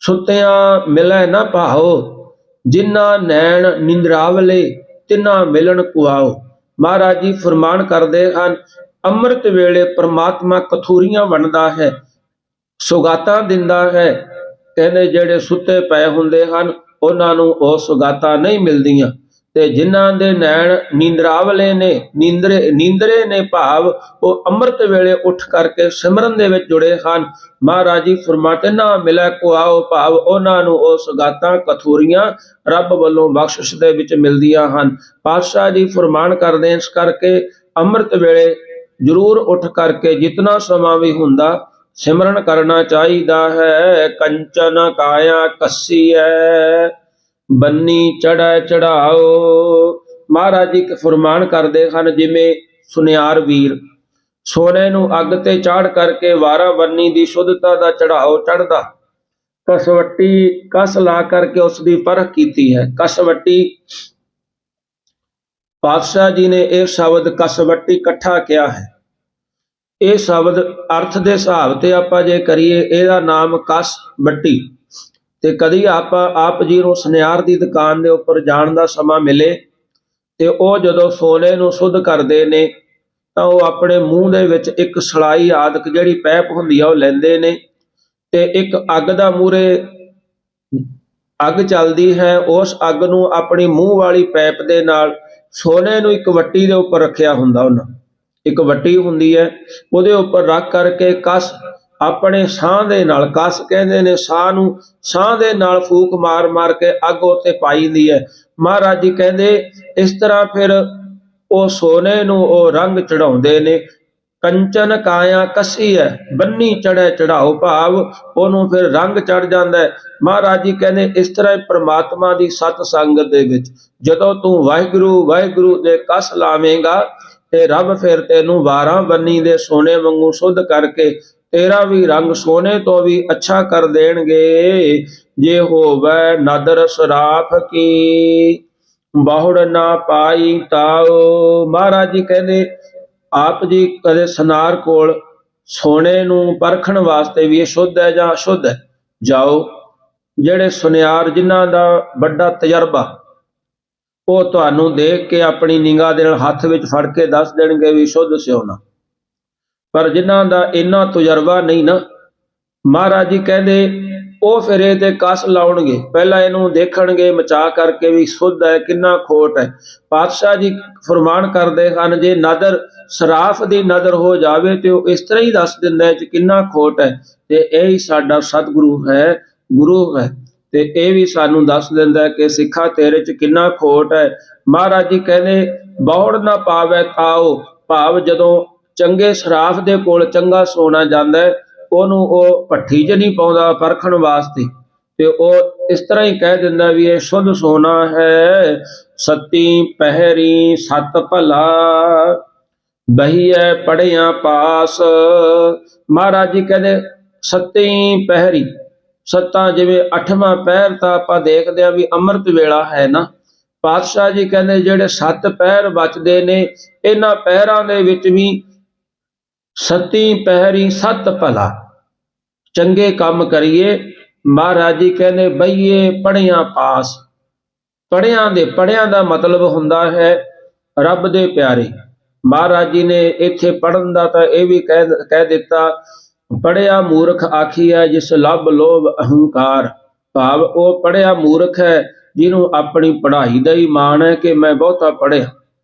ਸੁੱਤਿਆਂ ਮਿਲੈ ਨਾ ਭਾਓ, ਜਿਨ੍ਹਾਂ ਨੈਣ ਨਿੰਦਰਾਵਲੇ ਤਿਨਾਂ ਮਿਲਣ ਕੁਆਓ। ਮਹਾਰਾਜ ਜੀ ਫਰਮਾਨ ਕਰਦੇ ਹਨ, ਅੰਮ੍ਰਿਤ ਵੇਲੇ ਪ੍ਰਮਾਤਮਾ ਕਥੂਰੀਆਂ ਵੰਡਦਾ ਹੈ, ਸੁਗਾਤਾਂ ਦਿੰਦਾ ਹੈ। ਕਹਿੰਦੇ ਜਿਹੜੇ ਸੁੱਤੇ ਪਏ ਹੁੰਦੇ ਹਨ ਉਹਨਾਂ ਨੂੰ ਉਹ ਸੁਗਾਤਾਂ ਨਹੀਂ ਮਿਲਦੀਆਂ, ਤੇ ਜਿਨ੍ਹਾਂ ਦੇ ਨੈਣ ਨੀਂਦਰਾਵਲੇ ਨੇ, ਨੀਂਦਰੇ ਨੇ, ਭਾਵ ਉਹ ਅੰਮ੍ਰਿਤ ਵੇਲੇ ਉੱਠ ਕਰਕੇ ਸਿਮਰਨ ਦੇ ਵਿੱਚ ਜੁੜੇ ਹਨ, ਮਹਾਰਾਜ ਜੀ ਫਰਮਾਤੇ ਨਾ ਮਿਲੇ ਕੋ ਆਓ, ਭਾਵ ਉਹਨਾਂ ਨੂੰ ਉਹ ਸੁਗਾਤਾਂ ਕਥੂਰੀਆਂ ਰੱਬ ਵੱਲੋਂ ਬਖਸ਼ਿਸ਼ ਦੇ ਵਿੱਚ ਮਿਲਦੀਆਂ ਹਨ। ਪਾਤਸ਼ਾਹ ਜੀ ਫਰਮਾਨ ਕਰਦੇ ਇਸ ਕਰਕੇ ਅੰਮ੍ਰਿਤ ਵੇਲੇ ਜ਼ਰੂਰ ਉੱਠ ਕਰਕੇ ਜਿਤਨਾ ਸਮਾਂ ਵੀ ਹੁੰਦਾ ਸਿਮਰਨ ਕਰਨਾ ਚਾਹੀਦਾ ਹੈ। ਕੰਚਨ ਕਾਇਆ ਕੱਸੀਐ ਬੰਨੀ ਚੜ੍ਹੈ ਚੜਾਓ। ਮਹਾਰਾਜ ਜੀ ਫਰਮਾਨ ਕਰਦੇ ਹਨ, ਜਿਵੇਂ ਸੁਨਿਆਰ ਵੀਰ ਸੋਨੇ ਨੂੰ ਅੱਗ ਤੇ ਚਾੜ ਕਰਕੇ ਵਾਰਾ ਬੰਨੀ ਦੀ ਸ਼ੁੱਧਤਾ ਦਾ ਚੜਾਓ ਚੜ੍ਹਦਾ, ਕਸਵੱਟੀ ਕਸ ਲਾ ਕਰਕੇ ਉਸ ਦੀ ਪਰਖ ਕੀਤੀ ਹੈ। ਕਸਵੱਟੀ ਪਾਤਸ਼ਾਹ ਜੀ ਨੇ ਇਹ ਸ਼ਬਦ ਕਸਵੱਟੀ ਇਕੱਠਾ ਕਿਹਾ ਹੈ। ਇਹ ਸ਼ਬਦ ਅਰਥ ਦੇ ਹਿਸਾਬ ਤੇ ਆਪਾਂ ਜੇ ਕਰੀਏ ਇਹਦਾ ਨਾਮ ਕਸ ਵੱਟੀ। ਤੇ ਕਦੀ ਆਪਾਂ ਆਪ ਜੀ ਨੂੰ ਸੁਨਿਆਰ ਦੀ ਦੁਕਾਨ ਦੇ ਉੱਪਰ ਜਾਣ ਦਾ ਸਮਾਂ ਮਿਲੇ ਤੇ ਉਹ ਜਦੋਂ ਸੋਨੇ ਨੂੰ ਸ਼ੁੱਧ ਕਰਦੇ ਨੇ ਤਾਂ ਉਹ ਆਪਣੇ ਮੂੰਹ ਦੇ ਵਿੱਚ ਇੱਕ ਸਲਾਈ ਆਦਿਕ ਜਿਹੜੀ ਪੈਪ ਹੁੰਦੀ ਆ ਉਹ ਲੈਂਦੇ ਨੇ, ਤੇ ਇੱਕ ਅੱਗ ਦਾ ਮੂਹਰੇ ਅੱਗ ਚੱਲਦੀ ਹੈ, ਉਸ ਅੱਗ ਨੂੰ ਆਪਣੀ ਮੂੰਹ ਵਾਲੀ ਪੈਪ ਦੇ ਨਾਲ ਸੋਨੇ ਨੂੰ ਇੱਕ ਵੱਟੀ ਦੇ ਉੱਪਰ ਰੱਖਿਆ ਹੁੰਦਾ, ਉਹਨਾਂ ਇੱਕ ਵੱਟੀ ਹੁੰਦੀ ਹੈ ਉਹਦੇ ਉੱਪਰ ਰੱਖ ਕਰਕੇ ਕਸ ਆਪਣੇ ਸਾਹ ਦੇ ਨਾਲ, ਕਸ ਕਹਿੰਦੇ ਨੇ ਸਾਹ ਨੂੰ, ਸਾਹ ਦੇ ਨਾਲ ਫੂਕ ਮਾਰ ਮਾਰ ਕੇ ਅੱਗ ਉੱਤੇ ਪਾਈ ਦੀ ਹੈ। ਮਹਾਰਾਜ ਜੀ ਕਹਿੰਦੇ ਇਸ ਤਰ੍ਹਾਂ ਫਿਰ ਉਹ ਸੋਨੇ ਨੂੰ ਉਹ ਰੰਗ ਚੜਾਉਂਦੇ ਨੇ। ਕੰਚਨ ਕਾਇਆ ਕੱਸੀ ਹੈ ਬੰਨੀ ਚੜ੍ਹੈ ਚੜਾਓ, ਭਾਵ ਉਹਨੂੰ ਫਿਰ ਰੰਗ ਚੜ ਜਾਂਦਾ ਹੈ। ਮਹਾਰਾਜ ਜੀ ਕਹਿੰਦੇ ਇਸ ਤਰ੍ਹਾਂ ਪ੍ਰਮਾਤਮਾ ਦੀ ਸਤ ਸੰਗਤ ਦੇ ਵਿੱਚ ਜਦੋਂ ਤੂੰ ਵਾਹਿਗੁਰੂ ਵਾਹਿਗੁਰੂ ਦੇ ਕਸ ਲਾਵੇਂਗਾ ਤੇ ਰੱਬ ਫਿਰ ਤੈਨੂੰ 12 ਬੰਨੀ ਦੇ ਸੋਨੇ ਵਾਂਗੂ ਸ਼ੁੱਧ ਕਰਕੇ ਤੇਰਾ ਵੀ ਰੰਗ ਸੋਨੇ ਤੋਂ ਵੀ ਅੱਛਾ ਕਰ ਦੇਣਗੇ। ਜੇ ਹੋਵੇ ਨਦਰ ਸਰਾਫ ਕੀ ਬਹੁੜ ਨਾ ਪਾਈ ਤਾਓ। ਮਹਾਰਾਜ ਜੀ ਕਹਿੰਦੇ ਆਪ ਜੀ ਕਦੇ ਸੁਨਾਰ ਕੋਲ ਸੋਨੇ ਨੂੰ ਪਰਖਣ ਵਾਸਤੇ ਵੀ ਇਹ ਸ਼ੁੱਧ ਹੈ ਜਾਂ ਅਸ਼ੁੱਧ ਹੈ ਜਾਓ, ਜਿਹੜੇ ਸੁਨਿਆਰ ਜਿਨ੍ਹਾਂ ਦਾ ਵੱਡਾ ਤਜਰਬਾ ਉਹ ਤੁਹਾਨੂੰ ਦੇਖ ਕੇ ਆਪਣੀ ਨਿਗਾਹ ਦੇ ਨਾਲ ਹੱਥ ਵਿੱਚ ਫੜ ਕੇ ਦੱਸ ਦੇਣਗੇ ਵੀ ਸ਼ੁੱਧ ਸਿਉਣਾ। ਪਰ ਜਿਨ੍ਹਾਂ ਦਾ ਇੰਨਾ ਤਜਰਬਾ ਨਹੀਂ ਨਾ, ਮਹਾਰਾਜ ਜੀ ਕਹਿੰਦੇ ਉਹ ਫਿਰ ਇਹ ਤੇ ਕਸ ਲਾਉਣਗੇ, ਪਹਿਲਾਂ ਇਹਨੂੰ ਦੇਖਣਗੇ ਮਚਾ ਕਰਕੇ ਵੀ ਸ਼ੁੱਧ ਹੈ ਕਿੰਨਾ ਖੋਟ ਹੈ। ਪਾਤਸ਼ਾਹ ਜੀ ਫਰਮਾਨ ਕਰਦੇ ਹਨ, ਜੇ ਨਦਰ ਸਰਾਫ ਦੀ ਨਜ਼ਰ ਹੋ ਜਾਵੇ ਤੇ ਉਹ ਇਸ ਤਰ੍ਹਾਂ ਹੀ ਦੱਸ ਦਿੰਦਾ ਹੈ ਕਿ ਕਿੰਨਾ ਖੋਟ ਹੈ। ਤੇ ਇਹ ਹੀ ਸਾਡਾ ਸਤਿਗੁਰੂ ਹੈ, ਗੁਰੂ ਹੈ, ਤੇ ਇਹ ਵੀ ਸਾਨੂੰ ਦੱਸ ਦਿੰਦਾ ਹੈ ਕਿ ਸਿੱਖਾ ਤੇਰੇ ਚ ਕਿੰਨਾ ਖੋਟ ਹੈ। ਮਹਾਰਾਜ ਜੀ ਕਹਿੰਦੇ ਬਹੁੜ ਨਾ ਪਾਵੇ ਤਾਓ, ਭਾਵ ਜਦੋਂ ਚੰਗੇ ਸਰਾਫ ਦੇ ਕੋਲ ਚੰਗਾ ਸੋਨਾ ਜਾਂਦਾ ਹੈ ਉਹਨੂੰ ਉਹ ਭੱਠੀ 'ਚ ਨਹੀਂ ਪਾਉਂਦਾ ਪਰਖਣ ਵਾਸਤੇ, ਤੇ ਉਹ ਇਸ ਤਰ੍ਹਾਂ ਹੀ ਕਹਿ ਦਿੰਦਾ ਵੀ ਇਹ ਸ਼ੁੱਧ ਸੋਨਾ ਹੈ। ਸਤੀ ਪਹਿਰੀ ਸਤ ਭਲਾ ਬਹੀਐ ਪੜਿਆ ਪਾਸ। ਮਹਾਰਾਜ ਜੀ ਕਹਿੰਦੇ ਸਤੀ ਪਹਿਰੀ, ਸੱਤਾਂ ਜਿਵੇਂ 8ਵਾਂ ਪਹਿਰ ਤਾਂ ਆਪਾਂ ਦੇਖਦੇ ਆ ਵੀ ਅੰਮ੍ਰਿਤ ਵੇਲਾ ਹੈ ਨਾ। ਪਾਤਸ਼ਾਹ ਜੀ ਕਹਿੰਦੇ ਜਿਹੜੇ 7 ਪਹਿਰ ਬਚਦੇ ਨੇ ਇਹਨਾਂ ਪਹਿਰਾਂ ਦੇ ਵਿੱਚ ਵੀ ਸਤੀ ਪਹਿਰੀ ਸਤ ਭਲਾ ਚੰਗੇ ਕੰਮ ਕਰੀਏ। ਮਹਾਰਾਜ ਜੀ ਕਹਿੰਦੇ ਬਈਏ ਪੜਿਆ ਪਾਸ। ਪੜਿਆਂ ਦਾ ਮਤਲਬ ਹੁੰਦਾ ਹੈ ਰੱਬ ਦੇ ਪਿਆਰੇ। ਮਹਾਰਾਜ ਜੀ ਨੇ ਇੱਥੇ ਪੜਨ ਦਾ ਤਾਂ ਇਹ ਵੀ ਕਹਿ ਦਿੱਤਾ, ਪੜਿਆ ਮੂਰਖ ਆਖੀਐ ਜਿਸ ਲੱਭ ਲੋਭ ਅਹੰਕਾਰ, ਭਾਵ ਉਹ ਪੜਿਆ ਮੂਰਖ ਹੈ ਜਿਹਨੂੰ ਆਪਣੀ ਪੜ੍ਹਾਈ ਦਾ ਹੀ ਮਾਣ ਹੈ ਕਿ ਮੈਂ ਬਹੁਤਾ ਪੜਿਆ।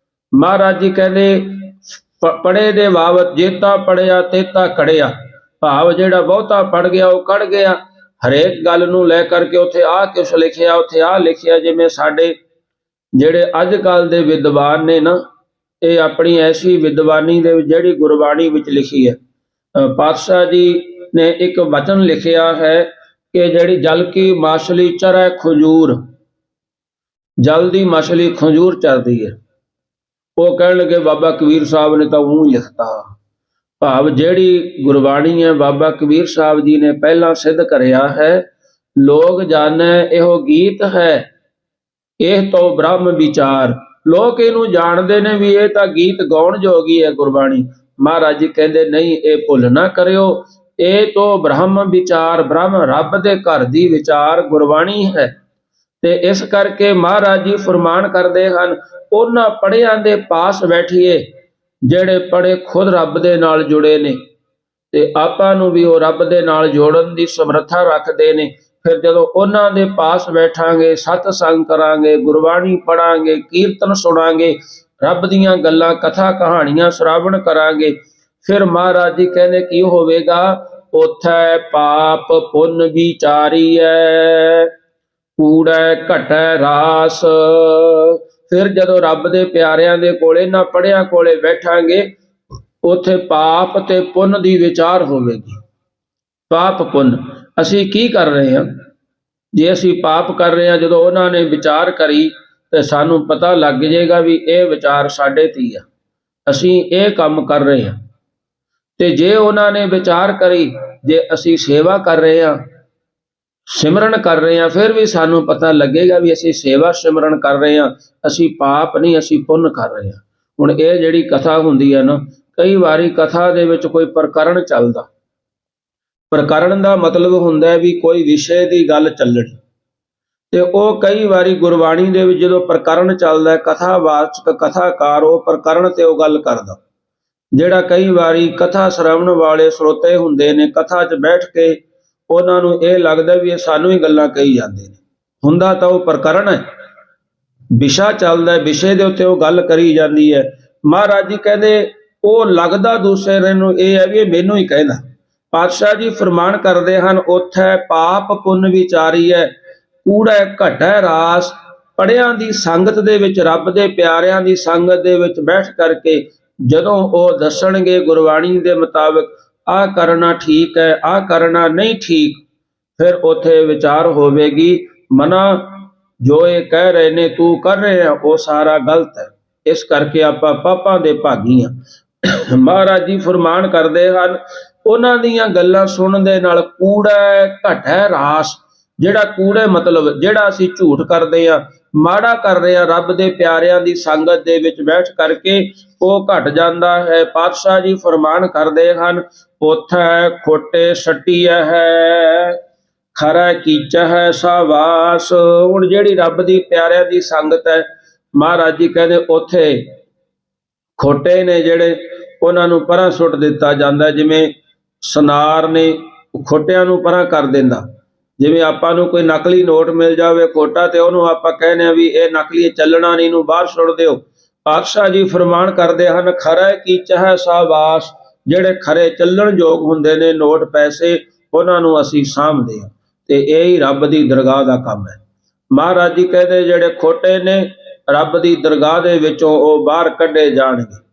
ਮਹਾਰਾਜ ਜੀ ਕਹਿੰਦੇ ਪੜੇ ਦੇ ਬਾਬਤ ਜੇਤਾ ਪੜਿਆ ਤੇਤਾ ਕੜਿਆ, ਭਾਵ ਜਿਹੜਾ ਬਹੁਤਾ ਪੜ ਗਿਆ ਉਹ ਕੜ ਗਿਆ। ਹਰੇਕ ਗੱਲ ਨੂੰ ਲੈ ਕਰਕੇ ਉੱਥੇ ਆਹ ਕੁਛ ਲਿਖਿਆ ਉੱਥੇ ਆਹ ਲਿਖਿਆ। ਜਿਵੇਂ ਸਾਡੇ ਜਿਹੜੇ ਅੱਜ ਕੱਲ ਦੇ ਵਿਦਵਾਨ ਨੇ ਨਾ, ਇਹ ਆਪਣੀ ਐਸੀ ਵਿਦਵਾਨੀ ਦੇ ਵਿੱਚ ਜਿਹੜੀ ਗੁਰਬਾਣੀ ਵਿੱਚ ਲਿਖੀ ਹੈ, ਪਾਤਸ਼ਾਹ ਜੀ ਨੇ ਇੱਕ ਵਚਨ ਲਿਖਿਆ ਹੈ ਕਿ ਜਿਹੜੀ ਜਲ ਕੀ ਮਾਛਲੀ ਚਰੈ ਖਜੂਰ, ਜਲ ਦੀ ਮਛਲੀ ਖਜੂਰ ਚਰਦੀ ਹੈ। ਉਹ ਕਹਿਣ ਲੱਗੇ ਬਾਬਾ ਕਬੀਰ ਸਾਹਿਬ ਨੇ ਤਾਂ ਉਹ ਲਿਖਤਾ, ਭਾਵ ਜਿਹੜੀ ਗੁਰਬਾਣੀ ਹੈ ਬਾਬਾ ਕਬੀਰ ਸਾਹਿਬ ਜੀ ਨੇ ਪਹਿਲਾਂ ਸਿੱਧ ਕਰਿਆ ਹੈ। ਲੋਕ ਜਾਣੈ ਇਹੋ ਗੀਤ ਹੈ ਇਹ ਤੋਂ ਬ੍ਰਹਮ ਵਿਚਾਰ, ਲੋਕ ਇਹਨੂੰ ਜਾਣਦੇ ਨੇ ਵੀ ਇਹ ਤਾਂ ਗੀਤ ਗਾਉਣ ਜੋਗੀ ਹੈ ਗੁਰਬਾਣੀ। ਮਹਾਰਾਜ ਜੀ ਕਹਿੰਦੇ ਨਹੀਂ, ਇਹ ਭੁੱਲ ਨਾ ਕਰਿਓ, ਇਹ ਤੋਂ ਬ੍ਰਹਮ ਵਿਚਾਰ, ਬ੍ਰਹਮ ਰੱਬ ਦੇ ਘਰ ਦੀ ਵਿਚਾਰ ਗੁਰਬਾਣੀ ਹੈ। ਤੇ ਇਸ ਕਰਕੇ ਮਹਾਰਾਜ ਜੀ ਫਰਮਾਨ ਕਰਦੇ ਹਨ, ਉਹਨਾਂ ਪੜ੍ਹਿਆਂ ਦੇ ਪਾਸ ਬੈਠੀਏ ਜਿਹੜੇ ਪੜ੍ਹੇ ਖੁਦ ਰੱਬ ਦੇ ਨਾਲ ਜੁੜੇ ਨੇ, ਤੇ ਆਪਾਂ ਨੂੰ ਵੀ ਉਹ ਰੱਬ ਦੇ ਨਾਲ ਜੋੜਨ ਦੀ ਸਮਰੱਥਾ ਰੱਖਦੇ ਨੇ। ਫਿਰ ਜਦੋਂ ਉਹਨਾਂ ਦੇ ਪਾਸ ਬੈਠਾਂਗੇ, ਸਤਸੰਗ ਕਰਾਂਗੇ, ਗੁਰਬਾਣੀ ਪੜਾਂਗੇ, ਕੀਰਤਨ ਸੁਣਾਂਗੇ, ਰੱਬ ਦੀਆਂ ਗੱਲਾਂ, ਕਥਾ ਕਹਾਣੀਆਂ ਸ਼ਰਾਵਣ ਕਰਾਂਗੇ, ਫਿਰ ਮਹਾਰਾਜ ਜੀ ਕਹਿੰਦੇ ਕੀ ਹੋਵੇਗਾ, ਉਥੈ ਪਾਪ ਪੁੰਨ ਵਿਚਾਰੀਐ, ਕੂੜੈ ਘਟੈ ਰਾਸ। ਫਿਰ ਜਦੋਂ ਰੱਬ ਦੇ ਪਿਆਰਿਆਂ ਦੇ ਕੋਲੇ, ਇਹਨਾਂ ਪੜ੍ਹਿਆਂ ਕੋਲੇ ਬੈਠਾਂਗੇ, ਉਥੇ ਪਾਪ ਤੇ ਪੁੰਨ ਦੀ ਵਿਚਾਰ ਹੋਵੇਗੀ। ਪਾਪ ਪੁੰਨ ਅਸੀਂ ਕੀ ਕਰ ਰਹੇ ਹਾਂ? ਜੇ ਅਸੀਂ ਪਾਪ ਕਰ ਰਹੇ ਹਾਂ, ਜਦੋਂ ਉਹਨਾਂ ਨੇ ਵਿਚਾਰ ਕਰੀ ਤੇ ਸਾਨੂੰ ਪਤਾ ਲੱਗ ਜਾਏਗਾ ਵੀ ਇਹ ਵਿਚਾਰ ਸਾਡੇ ਤੇ ਆ, ਅਸੀਂ ਇਹ ਕੰਮ ਕਰ ਰਹੇ ਹਾਂ। ਤੇ ਜੇ ਉਹਨਾਂ ਨੇ ਵਿਚਾਰ ਕਰੀ, ਜੇ ਅਸੀਂ ਸੇਵਾ ਕਰ ਰਹੇ ਹਾਂ, ਸਿਮਰਨ ਕਰ ਰਹੇ ਹਾਂ, ਫਿਰ ਵੀ ਸਾਨੂੰ ਪਤਾ ਲੱਗੇਗਾ ਵੀ ਅਸੀਂ ਸੇਵਾ ਸਿਮਰਨ ਕਰ ਰਹੇ ਹਾਂ, ਅਸੀਂ ਪਾਪ ਨਹੀਂ, ਅਸੀਂ ਪੁੰਨ ਕਰ ਰਹੇ ਹਾਂ। ਹੁਣ ਇਹ ਜਿਹੜੀ ਕਥਾ ਹੁੰਦੀ ਹੈ ਨਾ, ਕਈ ਵਾਰੀ ਕਥਾ ਦੇ ਵਿੱਚ ਕੋਈ ਪ੍ਰਕਰਨ ਚੱਲਦਾ, ਪ੍ਰਕਰਨ ਦਾ ਮਤਲਬ ਹੁੰਦਾ ਹੈ ਵੀ ਕੋਈ ਵਿਸ਼ੇ ਦੀ ਗੱਲ ਚੱਲਣੀ, ਤੇ ਉਹ ਕਈ ਵਾਰੀ ਗੁਰਬਾਣੀ ਦੇ ਵਿੱਚ ਜਦੋਂ ਪ੍ਰਕਰਨ ਚੱਲਦਾ, ਕਥਾਵਾਚਕ ਕਥਾਕਾਰ ਉਹ ਪ੍ਰਕਰਨ ਤੇ ਉਹ ਗੱਲ ਕਰਦਾ। ਜਿਹੜਾ ਕਈ ਵਾਰੀ ਕਥਾ ਸ਼ਰਵਣ ਵਾਲੇ ਸਰੋਤੇ ਹੁੰਦੇ ਨੇ, ਕਥਾ 'ਚ ਬੈਠ ਕੇ ਉਹਨਾਂ ਨੂੰ ਇਹ ਲੱਗਦਾ ਵੀ ਇਹ ਸਾਨੂੰ ਹੀ ਗੱਲਾਂ ਕਹੀ ਜਾਂਦੇ ਨੇ, ਹੁੰਦਾ ਤਾਂ ਉਹ ਪ੍ਰਕਰਨ ਹੈ, ਵਿਸ਼ਾ ਚੱਲਦਾ, ਵਿਸ਼ੇ ਦੇ ਉੱਤੇ ਉਹ ਗੱਲ ਕਰੀ ਜਾਂਦੀ ਹੈ। ਮਹਾਰਾਜ ਜੀ ਕਹਿੰਦੇ ਉਹ ਲੱਗਦਾ ਦੂਸਰੇ ਨੂੰ ਇਹ ਹੈ ਵੀ ਇਹ ਮੈਨੂੰ ਹੀ ਕਹਿੰਦਾ। ਪਾਤਸ਼ਾਹ ਜੀ ਫਰਮਾਨ ਕਰਦੇ ਹਨ, ਉਥੈ ਪਾਪ ਪੁੰਨ ਵਿਚਾਰੀਐ, ਕੂੜੈ ਘਟੈ ਰਾਸ। ਪੜ੍ਹਿਆਂ ਦੀ ਸੰਗਤ ਦੇ ਵਿੱਚ, ਰੱਬ ਦੇ ਪਿਆਰਿਆਂ ਦੀ ਸੰਗਤ ਦੇ ਵਿੱਚ ਬੈਠ ਕਰਕੇ ਜਦੋਂ ਉਹ ਦੱਸਣਗੇ ਗੁਰਬਾਣੀ ਦੇ ਮੁਤਾਬਕ, ਆਹ ਕਰਨਾ ਠੀਕ ਹੈ, ਆਹ ਕਰਨਾ ਨਹੀਂ ਠੀਕ, ਫਿਰ ਉੱਥੇ ਵਿਚਾਰ ਹੋਵੇਗੀ, ਮਨਾ ਜੋ ਇਹ ਕਹਿ ਰਹੇ ਨੇ ਤੂੰ ਕਰ ਰਿਹਾ ਉਹ ਸਾਰਾ ਗਲਤ ਹੈ, ਇਸ ਕਰਕੇ ਆਪਾਂ ਪਾਪਾਂ ਦੇ ਭਾਗੀ ਹਾਂ। ਮਹਾਰਾਜ ਜੀ ਫਰਮਾਨ ਕਰਦੇ ਹਨ, ਉਹਨਾਂ ਦੀਆਂ ਗੱਲਾਂ ਸੁਣਨ ਦੇ ਨਾਲ ਕੂੜਾ ਘਟੈ ਰਾਸ। ਜਿਹੜਾ ਕੂੜੇ ਮਤਲਬ ਜਿਹੜਾ ਅਸੀਂ ਝੂਠ ਕਰਦੇ ਆ, ਮਾੜਾ ਕਰ ਰਹੇ ਆ, ਰੱਬ ਦੇ ਪਿਆਰਿਆਂ ਦੀ ਸੰਗਤ ਦੇ ਵਿੱਚ ਬੈਠ ਕਰਕੇ, ਉਹ ਘਟ ਜਾਂਦਾ ਹੈ। ਪਾਤਸ਼ਾਹ ਜੀ ਫਰਮਾਨ ਕਰਦੇ ਹਨ, ਉਥੈ ਖੋਟੇ ਸੱਟੀਐ ਹੈ, ਖਰਾ ਕੀਚਹਿ ਸਾਵਾਸ। ਹੁਣ ਜਿਹੜੀ ਰੱਬ ਦੀ ਪਿਆਰਿਆਂ ਦੀ ਸੰਗਤ ਹੈ, ਮਹਾਰਾਜ ਜੀ ਕਹਿੰਦੇ ਉਥੇ ਖੋਟੇ ਨੇ ਜਿਹੜੇ, ਉਹਨਾਂ ਨੂੰ ਪਰਾਂ ਸੁੱਟ ਦਿੱਤਾ ਜਾਂਦਾ। ਜਿਵੇਂ ਸੁਨਾਰ ਨੇ ਖੋਟਿਆਂ ਨੂੰ ਪਰਾਂ ਕਰ ਦਿੰਦਾ, ਜਿਵੇਂ ਆਪਾਂ ਨੂੰ ਕੋਈ ਨਕਲੀ ਨੋਟ ਮਿਲ ਜਾਵੇ ਖੋਟਾ, ਤੇ ਉਹਨੂੰ ਆਪਾਂ ਕਹਿੰਦੇ ਆ ਵੀ ਇਹ ਨਕਲੀ ਚੱਲਣਾ ਨਹੀਂ, ਇਹਨੂੰ ਬਾਹਰ ਸੁੱਟ ਦਿਓ। ਪਾਤਸ਼ਾਹ ਜੀ ਫਰਮਾਨ ਕਰਦੇ ਹਨ, ਖਰਾ ਕੀਚਹਿ ਸਾਵਾਸ। ਜਿਹੜੇ ਖਰੇ ਚੱਲਣ ਯੋਗ ਹੁੰਦੇ ਨੇ ਨੋਟ ਪੈਸੇ, ਉਹਨਾਂ ਨੂੰ ਅਸੀਂ ਸਾਂਭਦੇ ਹਾਂ, ਤੇ ਇਹ ਹੀ ਰੱਬ ਦੀ ਦਰਗਾਹ ਦਾ ਕੰਮ ਹੈ। ਮਹਾਰਾਜ ਜੀ ਕਹਿੰਦੇ ਜਿਹੜੇ ਖੋਟੇ ਨੇ, ਰੱਬ ਦੀ ਦਰਗਾਹ ਦੇ ਵਿੱਚੋਂ ਉਹ ਬਾਹਰ ਕੱਢੇ ਜਾਣਗੇ,